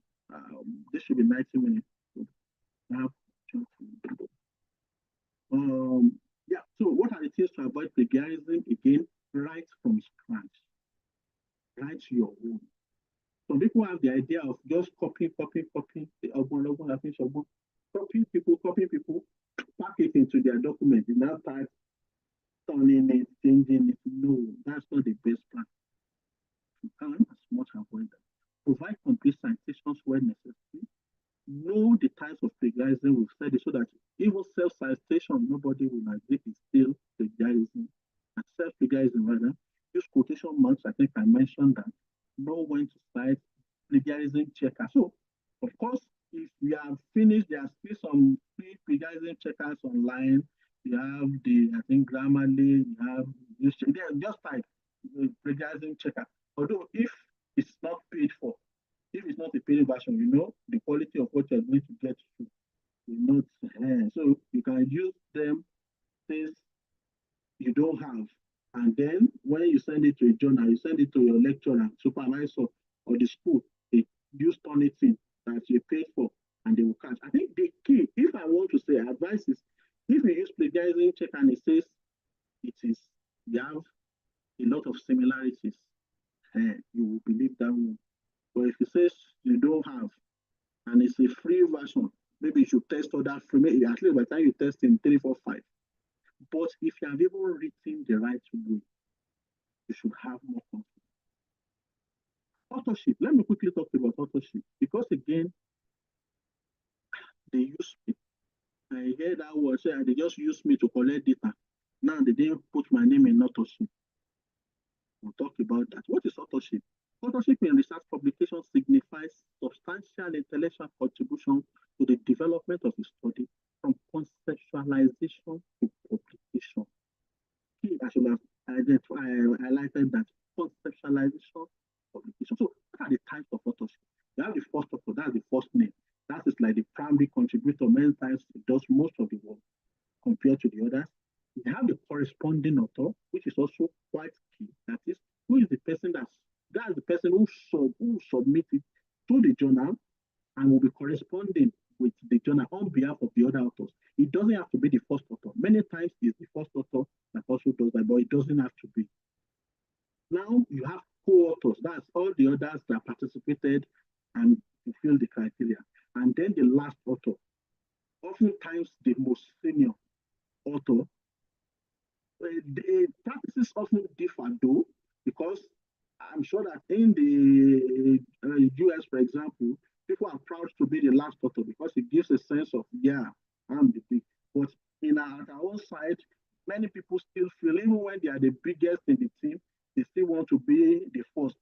this should be 90 minutes. So I have yeah, so what are the things to avoid plagiarism? Again, write from scratch. Write your own. Some people have the idea of just copying, copying people, pack it into their document, and now start turning it, changing it. No, that's not the best practice. You can as much avoid that. Provide complete citations where necessary. Know the types of plagiarism we've said it, so that even self-citation, nobody will agree it's still plagiarism. And self-plagiarism, rather, use quotation marks. I think I mentioned that. Know when to cite, plagiarism checker. So, of course, if we have finished, there are still some free plagiarism checkers online. You have I think Grammarly, you have just type plagiarism checker. Although if it's not paid for, if it's not a paid version, the quality of what you're going to get through will not. So you can use them since you don't have. And then when you send it to a journal, you send it to your lecturer, supervisor, or the school, they use Turnitin that you paid for, and they will catch. I think the key, if I want to say advice, is if you use plagiarism check and it says you have a lot of similarities, you will believe that one. But if it says you don't have, and it's a free version, maybe you should test other free, maybe at least by the time you test in 3, 4, 5. But if you have even written the right way, you should have more confidence. Authorship. Let me quickly talk about authorship, because again, they use me. I heard that word say they just use me to collect data. Now they didn't put my name in authorship. We'll talk about that. What is authorship? Authorship in research publication signifies substantial intellectual contribution to the development of a study, from conceptualization to publication. I should have highlighted that conceptualization, publication. So what are the types of authorship? You have the first author, that's the first name. That is like the primary contributor. Many times it does most of the work compared to the others. You have the corresponding author, which is also quite key. That is, who is the person that's the person who submitted to the journal and will be corresponding with the journal on behalf of the other authors. It doesn't have to be the first author. Many times it's the first author that also does that, but it doesn't have to be. Now you have co-authors. That's all the others that participated and fulfill the criteria. And then the last author, oftentimes the most senior author. The practices often differ though, because I'm sure that in the US, for example, people are proud to be the last author because it gives a sense of, yeah, I'm the big. But at our own side, many people still feel, even when they are the biggest in the team, they still want to be the first,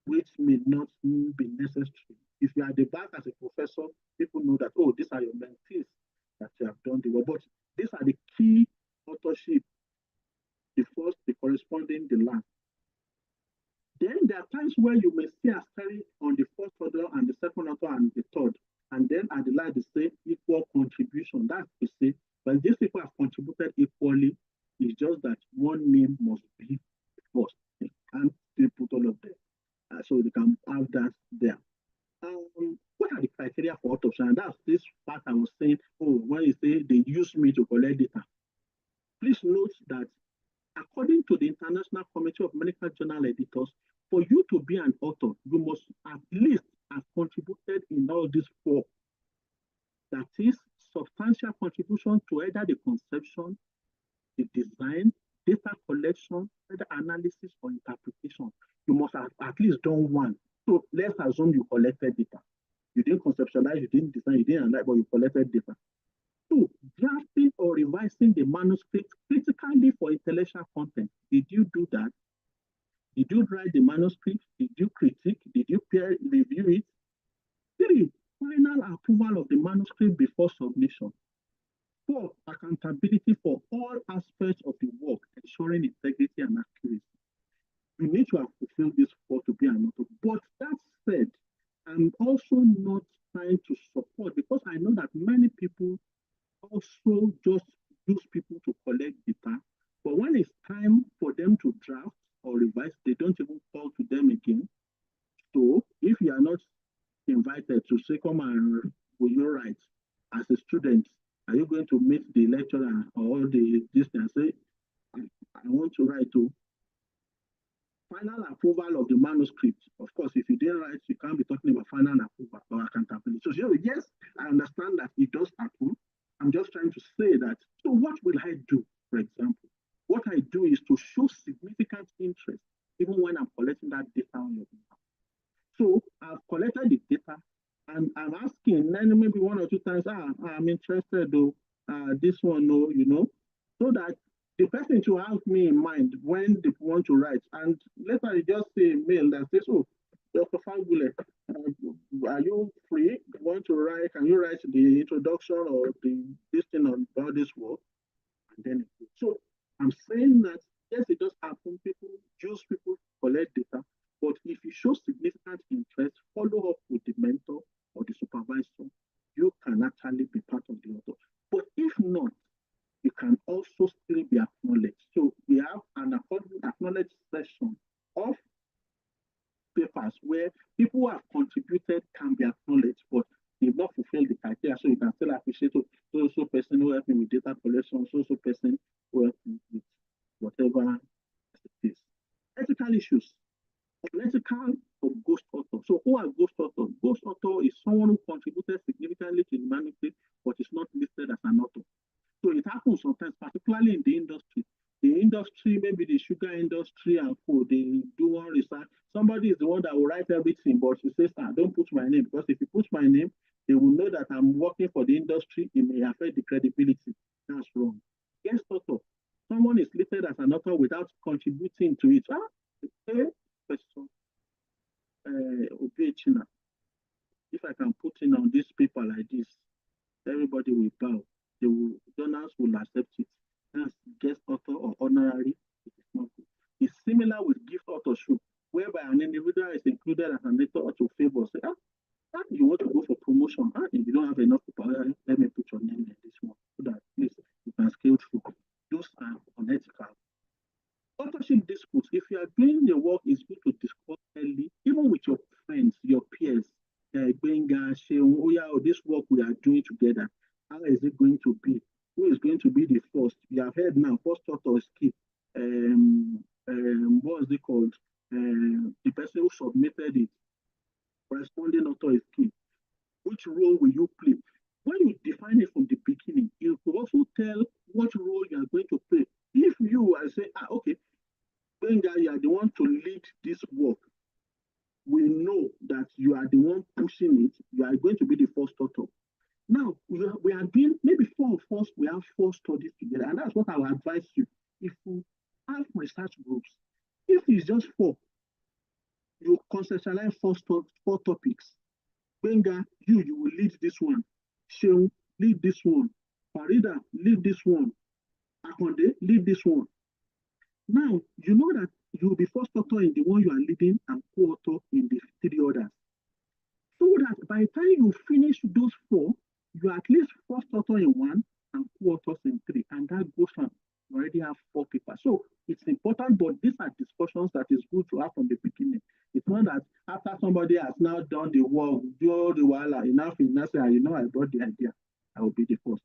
which may not be necessary. If you are the back as a professor, people know that, oh, these are your mentees that you have done the work. But these are the key authorship: the first, the corresponding, the last. Then there are times where you may see a story on the first author and the second author and the third. And then at the last, they say equal contribution. That's to say, when these people have contributed equally, it's just that one name must be first. They can't still put all of them. So they can have that there. What are the criteria for autopsy? And that's this part I was saying, oh, when you say they use me to collect data. Please note that according to the International Committee of Medical Journal Editors, for you to be an author, you must at least have contributed in all these four. That is substantial contribution to either the conception, the design, data collection, data analysis, or interpretation. You must have at least done one. So let's assume you collected data. You didn't conceptualize, you didn't design, you didn't analyze, but you collected data. Two, drafting or revising the manuscript critically for intellectual content. Did you do that? Did you write the manuscript? Did you critique? Did you peer review it? Three, final approval of the manuscript before submission. Four, accountability for all aspects of the work, ensuring integrity and accuracy. You need to have fulfilled this four to be an author. But that said, I'm also not trying to support, because I know that many people also just use people to collect data. But when it's time for them to draft or revise, they don't even call to them again. So if you are not invited to say, come and will you write as a student, are you going to meet the lecturer or the distance? Say, I want to write to final approval of the manuscript. Of course, if you didn't write, you can't be talking about final approval or accountability. So yes, I understand that it does happen. I'm just trying to say that. So what will I do, for example? What I do is to show significant interest, even when I'm collecting that data on your behalf. So I've collected the data, and I'm asking, then maybe one or two times, I'm interested, though, this one, no, so that the person to have me in mind when they want to write. And later you just say a mail that says, oh, Dr. Fagbule, are you free? Want to write? Can you write the introduction or this thing about this work? And then so I'm saying that yes, it does happen. People use people collect data, but if you show significant interest, follow up with the mentor or the supervisor, you can actually be part of the author. But if not, you can also still be acknowledged. So we have an acknowledged session of papers where people who have contributed can be acknowledged, but they've not fulfilled the criteria. So you can still appreciate so person who helped me with data collection, so person who helped me with whatever it is. Ethical issues. Unethical or ghost author. So who are ghost author? Ghost author is someone who contributed significantly to the manuscript, but is not listed as an author. So it happens sometimes, particularly in the industry. The industry, maybe the sugar industry and food, they do one research. Somebody is the one that will write everything, but she says, don't put my name, because if you put my name, they will know that I'm working for the industry. It may affect the credibility. That's wrong. Guest author. Someone is listed as an author without contributing to it. Question. If I can put in on this paper like this, everybody will bow. Donors will accept it. That's guest author or honorary. It is not good. It's similar with gift authorship, whereby an individual is included as an author to favor. Say, you want to go for promotion. If you don't have enough people, let me put your name in this one, so that at least you can scale through. Those are unethical. Authorship disputes. If you are doing the work, it's good to discuss early, even with your friends, your peers. Benga, this work we are doing together. How is it going to be? Who is going to be the first? You have heard now, first author is key. What is it called? The person who submitted it, corresponding author is key. Which role will you play? When you define it from the beginning, you will also tell what role you are going to play. If you are saying, okay, Benga, you are the one to lead this work, we know that you are the one pushing it, you are going to be the first author. Now, we are doing, maybe 4 of us, we have 4 studies together, and that's what I will advise you. If you have research groups, if it's just 4, you conceptualize 4 topics. Benga, you will lead this one. Sheung, lead this one. Farida, lead this one. Akonde, lead this one. Now, you know that you will be first author in the one you are leading and co-author in the 3 others. So that by the time you finish those 4, you are at least first author in 1 and co-authors in 3. And that goes on. You already have 4 papers. So it's important, but these are discussions that is good to have from the beginning. It's not that after somebody has now done the work, do the wala, enough, say, I brought the idea. I will be the first.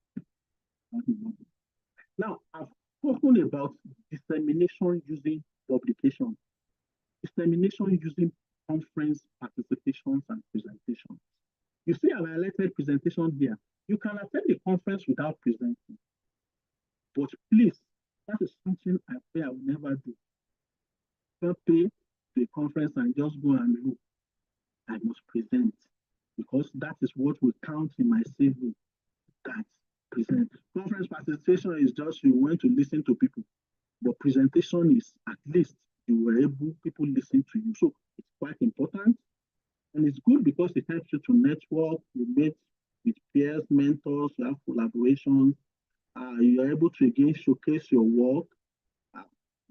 Now, I've spoken about dissemination using publication. Dissemination using conference participations and presentations. You see, I've highlighted presentation here. You can attend the conference without presenting. But please, that is something I say I will never do. Don't pay the conference and just go and look. I must present because that is what will count in my CV. That present. Conference participation is just you went to listen to people, but presentation is at least you were able, people listen to you. So it's quite important. And it's good because it helps you to network, you meet with peers, mentors, you have collaborations, you are able to again showcase your work,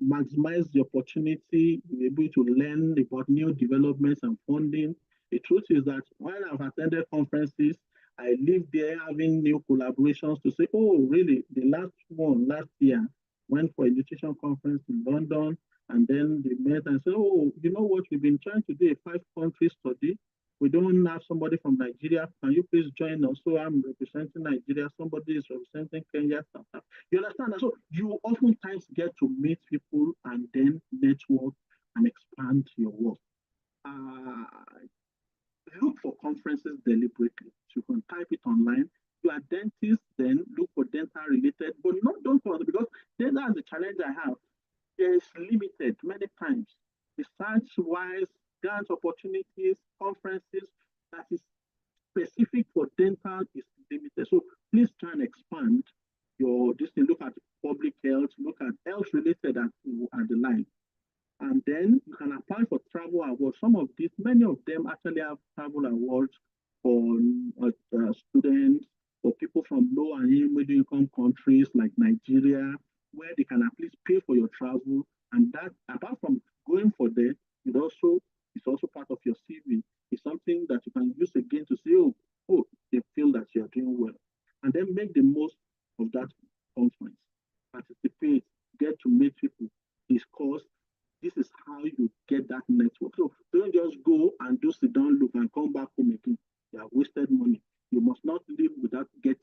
maximize the opportunity, you're able to learn about new developments and funding. The truth is that when I've attended conferences, I live there having new collaborations to say, oh, really, the last one last year went for a nutrition conference in London, and then they met and said, oh, you know what, we've been trying to do a 5-country study. We don't have somebody from Nigeria. Can you please join us? So I'm representing Nigeria. Somebody is representing Kenya. You understand? So you oftentimes get to meet people and then network and expand your work. Look for conferences deliberately. So you can type it online. You are dentist, then look for dental related, but don't follow because that's the challenge I have. There is limited many times. Research-wise, grant opportunities, conferences that is specific for dental is limited. So please try and expand your this thing. Look at public health, look at health related and the line. And then you can apply for travel awards. Some of these, many of them actually have travel awards for students or people from low and middle income countries like Nigeria, where they can at least pay for your travel. And that, apart from going for them, it's also part of your CV. It's something that you can use again to say, oh, they feel that you're doing well. And then make the most of that conference. Participate, get to meet people, discuss. This is how you get that network. So don't just go and do sit down, look, and come back home again. You have wasted money. You must not live without make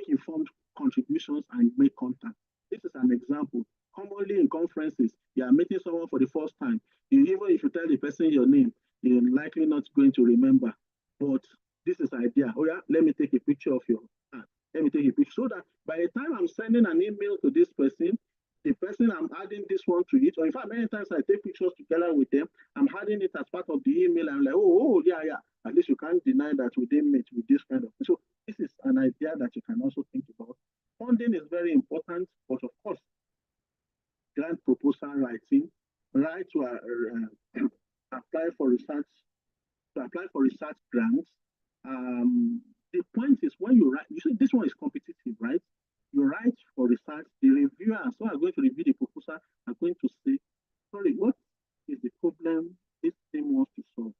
informed contributions and make contact. This is an example. Commonly in conferences, you are meeting someone for the first time. Even if you tell the person your name, you're likely not going to remember. But this is idea. Oh yeah, let me take a picture of your hand. Let me take a picture so that by the time I'm sending an email to this person, the person I'm adding this one to it, or in fact, many times I take pictures together with them, I'm adding it as part of the email. I'm like, yeah. At least you can't deny that we didn't meet with this kind of thing. So this is an idea that you can also think about. Funding is very important, but of course, grant proposal writing, right to apply for research grants. The point is when you write, you see this one is competitive, right? You write for research, the reviewers who are going to review the proposal are going to say, sorry, what is the problem this team wants to solve?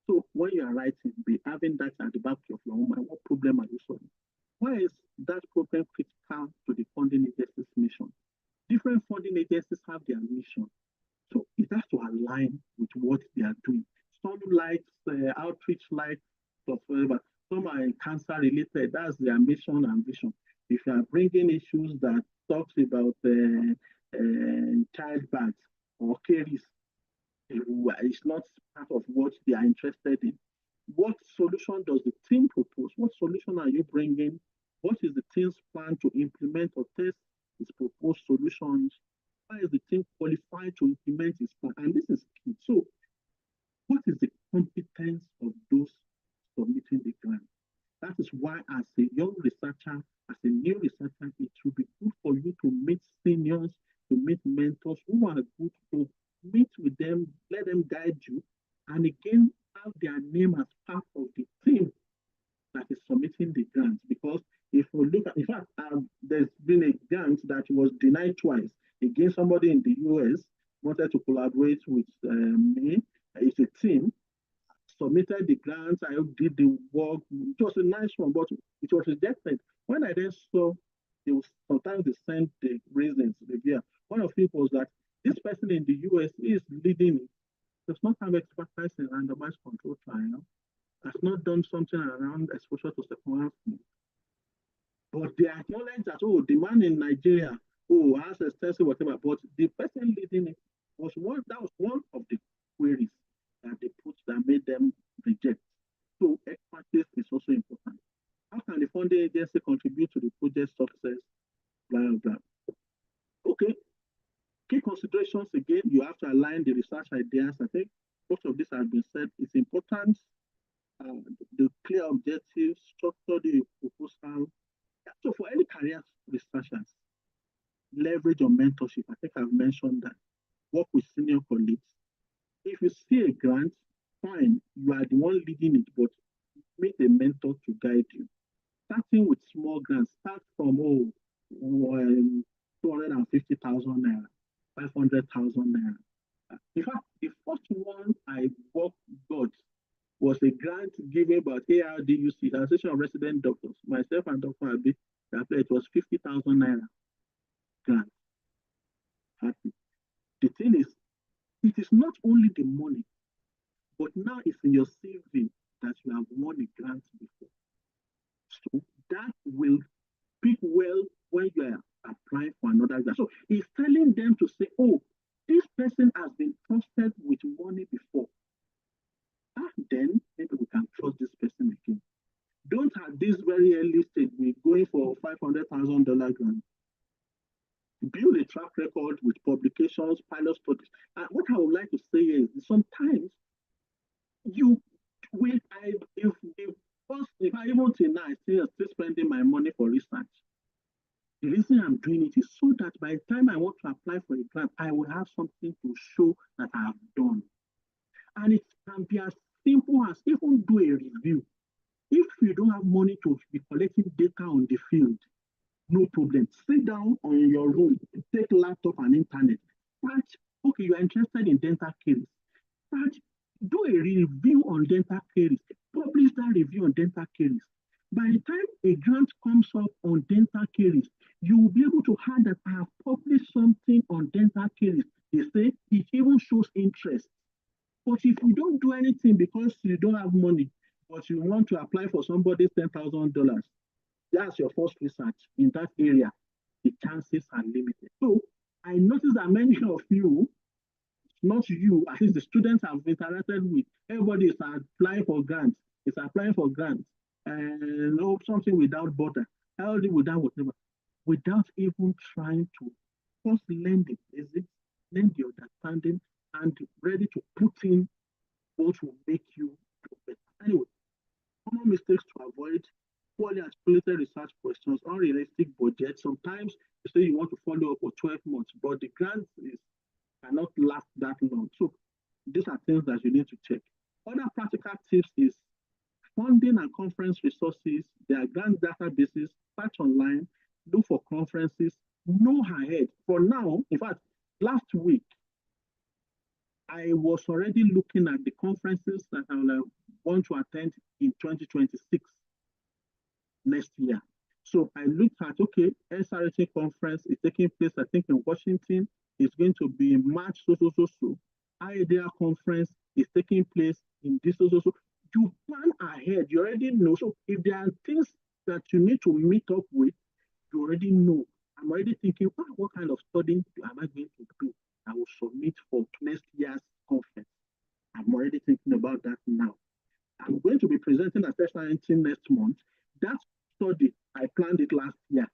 So when you are writing, be having that at the back of your own mind, what problem are you solving? Why is that problem critical to the funding agency's mission? Different funding agencies have their mission. So it has to align with what they are doing. Some like outreach, like whatever. Some are cancer related. That's their mission and vision. If you are bringing issues that talks about childbirth or caries, it's not part of what they are interested in. What solution does the team propose? What solution are you bringing? What is the team's plan to implement or test its proposed solutions? Why is the team qualified to implement its plan? And this is key. So, what is the competence of those submitting the grant? That is why, as a young researcher, as a new researcher, it will be good for you to meet seniors, to meet mentors who are good, to meet with them, let them guide you, and again, have their name as part of the team that is submitting the grant. Because if we look at, in fact, there's been a grant that was denied twice. Again, somebody in the US wanted to collaborate with me. It's a team, submitted the grant, I did the work. It was a nice one, but it was rejected. When I then saw, sometimes they send the reasons, one of it was that this person in the US is leading it, does not have expertise in randomized control trial, has not done something around exposure to secondary school. But they acknowledge that, the man in Nigeria, has extensive whatever, but the person leading it That was one of the queries that they put that made them reject. So expertise is also important. How can the funding agency contribute to the project's success? Blah, blah, blah. Okay, key considerations again, you have to align the research ideas. I think most of this has been said. It's important, the clear objectives, structure the proposal. So for any career researchers, leverage on mentorship. I think I've mentioned that. Work with senior colleagues. If you see a grant, fine, you are the one leading it, but meet a mentor to guide you. Starting with small grants, start from 250,000 naira, 500,000 naira. In fact, the first one I got was a grant given by ARDUC, Association of Resident Doctors. Myself and Dr. Abi, it was 50,000 naira grant. The thing is, it is not only the money, but now it's in your CV that you have won a grant before. So that will speak well when you are applying for another grant. So it's telling them to say, oh, this person has been trusted with money before. And then maybe we can trust this person again. Don't at this very early stage be going for $500,000 grant. Build a track record with publications, pilot studies. And what I would like to say is sometimes if I even till now I still spending my money for research. The reason I'm doing it is so that by the time I want to apply for a grant, I will have something to show that I have done. And it can be as simple as even do a review. If you don't have money to be collecting data on the field, no problem. Sit down on your room, take laptop and internet. Okay, you are interested in dental caries. Do a review on dental caries. Publish that review on dental caries. By the time a grant comes up on dental caries, you will be able to add that I have published something on dental caries. They say it even shows interest. But if you don't do anything because you don't have money, but you want to apply for somebody's $10,000, that's your first research in that area, the chances are limited. So I noticed that many of you, not you, at least the students I've interacted with, everybody is applying for grants, and something without border, without whatever, without even trying to first learn the basics, learn the understanding, and ready to put in what will make you do better. Anyway, common mistakes to avoid: poorly articulated research questions, unrealistic budget. Sometimes you say you want to follow up for 12 months, but the grant cannot last that long. So these are things that you need to check. Other practical tips is funding and conference resources. There are grant databases, search online, look for conferences, know ahead. For now, in fact, last week, I was already looking at the conferences that I want to attend in 2026, next year. So I looked at, okay, SRHA conference is taking place, I think, in Washington. It's going to be in March, so. IDEA conference is taking place in this, so. You plan ahead, you already know. So if there are things that you need to meet up with, you already know. I'm already thinking, what kind of studying am I going to do? I will submit for next year's conference. I'm already thinking about that now. I'm going to be presenting at S19 next month. That study, I planned it last year.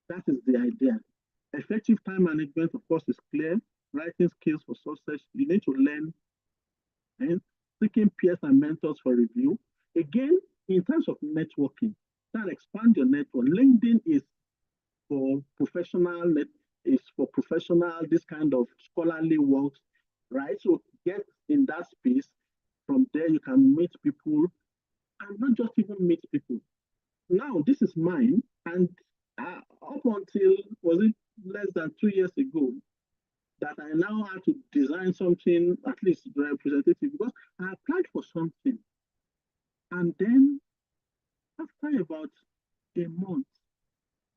That is the idea. Effective time management, of course, is clear. Writing skills for success. You need to learn and seeking peers and mentors for review. Again, in terms of networking, that expand your network. LinkedIn is for professional, this kind of scholarly works, right? So get in that space. From there, you can meet people, and not just even meet people. Now, this is mine, and up until, was it less than 2 years ago, that I now had to design something, at least representative, because I applied for something. And then, after about a month,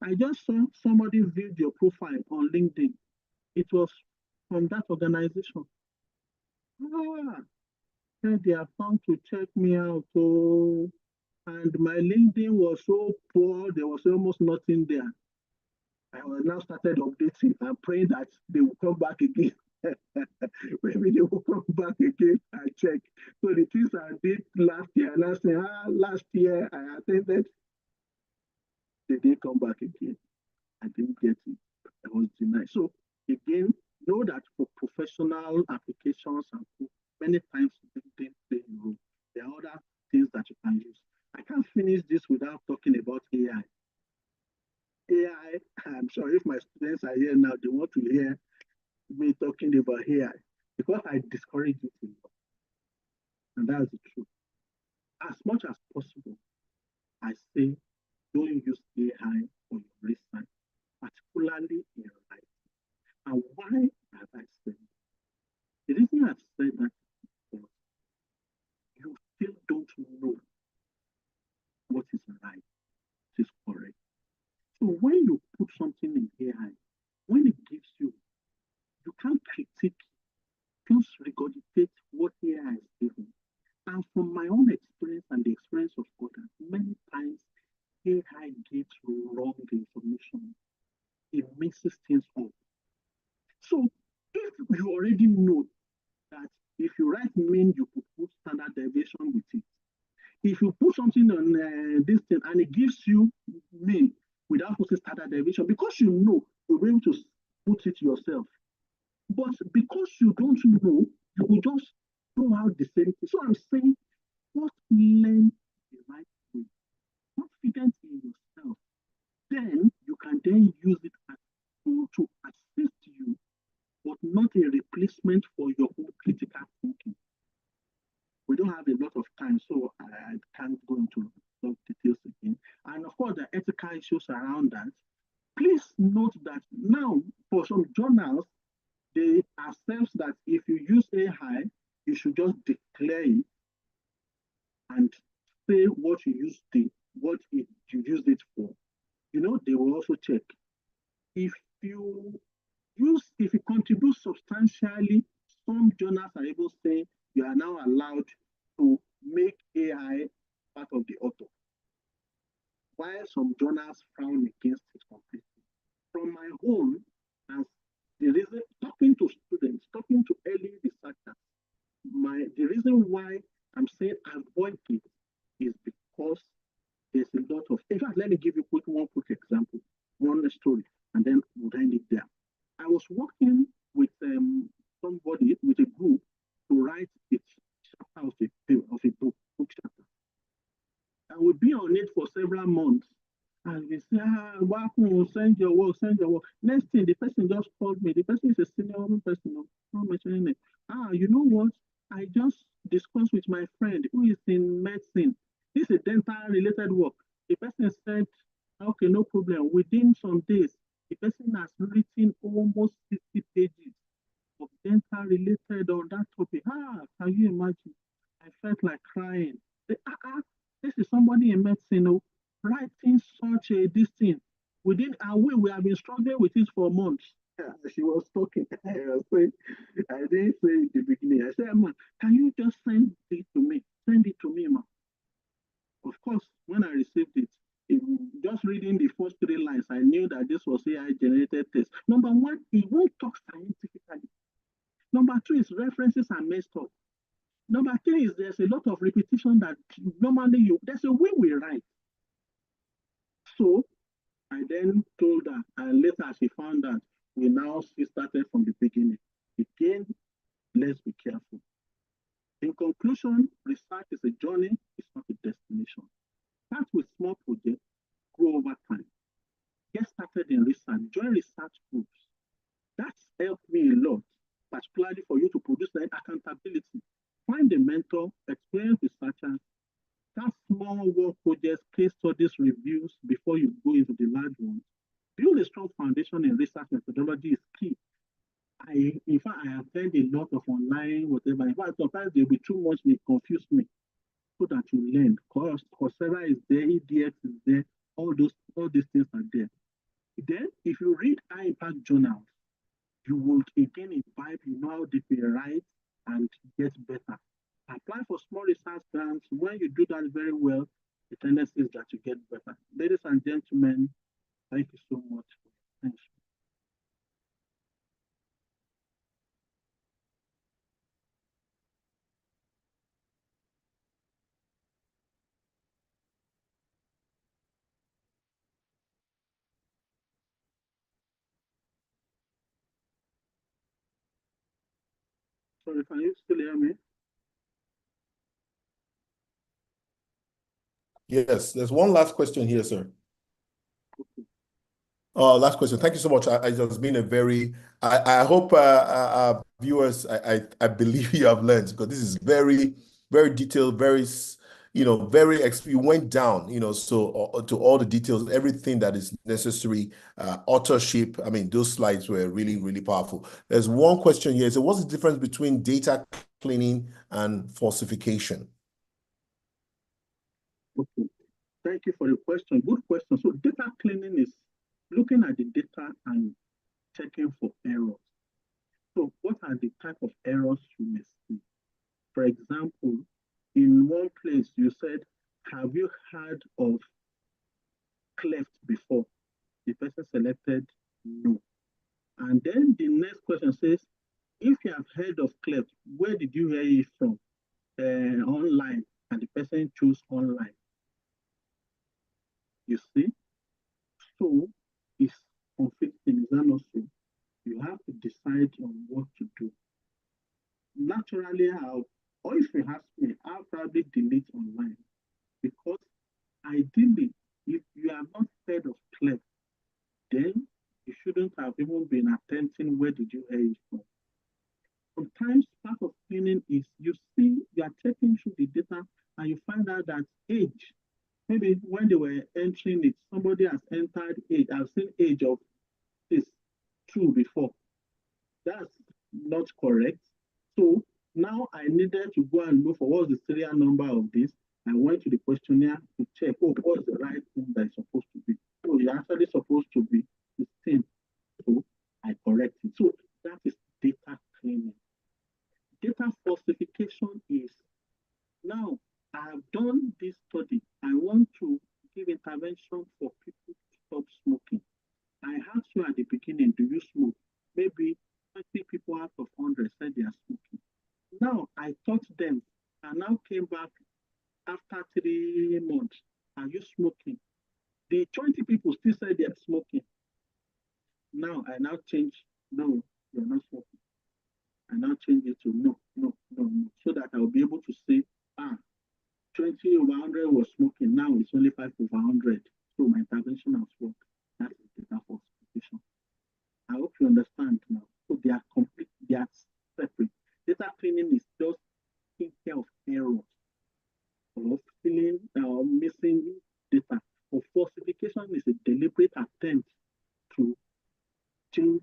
I just saw somebody viewed your profile on LinkedIn. It was from that organization. They are found to check me out. Oh, and my LinkedIn was so poor, there was almost nothing there. I was now started updating and praying that they will come back again. Maybe they will come back again and check. So the things I did last year I attended, they didn't come back again. I didn't get it. I was denied. So again, know that for professional applications and many times LinkedIn play a role. There are other things that you can use. I can't finish this without talking about AI. AI, I'm sure if my students are here now, they want to hear me talking about AI because I discourage it a lot. And that's the truth. As much as possible, I say don't use AI for your research, particularly in writing. And why have I said that? The reason I've said that is because you still don't know what is right, what is correct. So when you put something in AI, when it gives you, you can't critique, just regurgitate what AI is giving. And from my own experience and the experience of others, many times AI gives wrong information. It mixes things up. So if you already know that if you write mean, you could put standard deviation with it. If you put something on this thing and it gives you mean without putting standard deviation, because you know, you'll be able to put it yourself. But because you don't know, you will just throw out the same thing. So I'm saying, first learn the right way, confident in yourself. Then you can then use it as a tool to assist you, but not a replacement for your own critical thinking. We don't have a lot of time, so I can't go into those details again. And of course, the ethical issues around that. Please note that now, for some journals, they accept that if you use AI, you should just declare it and say what you used it, you used it for. You know, they will also check. If you if you contribute substantially, some journals are able to say you are now allowed to make AI part of the author, while some journals frown against it completely. From my own, as the reason talking to students, talking to early researchers, the reason why I'm saying avoid it is because there's a lot of. In fact, let me give you one quick example, one story, and then we'll end it there. I was working with somebody, with a group, to write a chapter of a book chapter. I would be on it for several months. And we say, Waku, send your work, send your work. Next thing, the person just called me. The person is a senior person, not mentioning it. You know what? I just discussed with my friend who is in medicine. This is dental related work. The person said, okay, no problem. Within some days, the person has written almost 60 pages of dental related on that topic. Can you imagine? I felt like crying. This is somebody in medicine writing such a this thing. We have been struggling with it for months. She was talking. I didn't say in the beginning. I said, man, can you just send it to me? Send it to me, man. Of course, when I received it, just reading the first three lines, I knew that this was AI generated text. Number one, it won't talk scientifically. Number two is references are messed up. Number three is there's a lot of repetition that normally there's a way we write. So I then told her, and later she found that she started from the beginning. Again, let's be careful. In conclusion, research is a journey, it's not a destination. Start with small projects, grow over time. Get started in research, join research groups. That's helped me a lot, particularly for you to produce the accountability. Find a mentor, experienced researchers, start small work projects, case studies, reviews before you go into the large ones. Build a strong foundation in research methodology is key. In fact, I have learned a lot of online, whatever. In fact, sometimes they'll be too much, they confuse me. So that you learn. Coursera is there, EDX is there, all these things are there. Then, if you read high impact journals, you will again imbibe, you know how deep you write and get better. Apply for small research grants. When you do that very well, the tendency is that you get better. Ladies and gentlemen, thank you so much for your attention. Sorry, can you still hear me? Yes, there's one last question here, sir. Okay. Last question. Thank you so much. It has been a very, I hope our viewers, I believe you have learned, because this is very, very detailed, very, very, you went down, so to all the details, everything that is necessary, authorship. I mean, those slides were really, really powerful. There's one question here. So what's the difference between data cleaning and falsification? Okay. Thank you for the question. Good question. So data cleaning is looking at the data and checking for errors. So what are the type of errors you may see? For example, in one place you said, have you heard of cleft before? The person selected no. And then the next question says, if you have heard of cleft, where did you hear it from? Online. And the person chose online. You see? So it's conflicting, is that not so? You have to decide on what to do. Naturally, or if you ask me, I'll probably delete online, because ideally, if you have not heard of cleft, then you shouldn't have even been attempting where did you hear it from. Sometimes part of cleaning is you are checking through the data and you find out that age, maybe when they were entering it, somebody has entered age. I've seen age of this true before. That's not correct. So now I needed to go and look for what's the serial number of this. I went to the questionnaire to check, what's the right thing that is supposed to be. So it's actually supposed to be 16. So I correct it. So that is data cleaning. Data falsification is, now I have done this study. I want to give intervention for people to stop smoking. I asked you at the beginning, do you smoke? Maybe 20 people out of 100 said they are smoking. Now I taught them and now came back after 3 months. Are you smoking? The 20 people still said they are smoking. Now I now change, no, you're not smoking. I now change it to no, no, no, no, so that I'll be able to say, 20 over 100 was smoking. Now it's only 5 over 100. So my intervention has worked. That is data falsification. I hope you understand now. So they are complete, they are separate. Data cleaning is just taking care of errors or filling or missing data. Or falsification is a deliberate attempt to change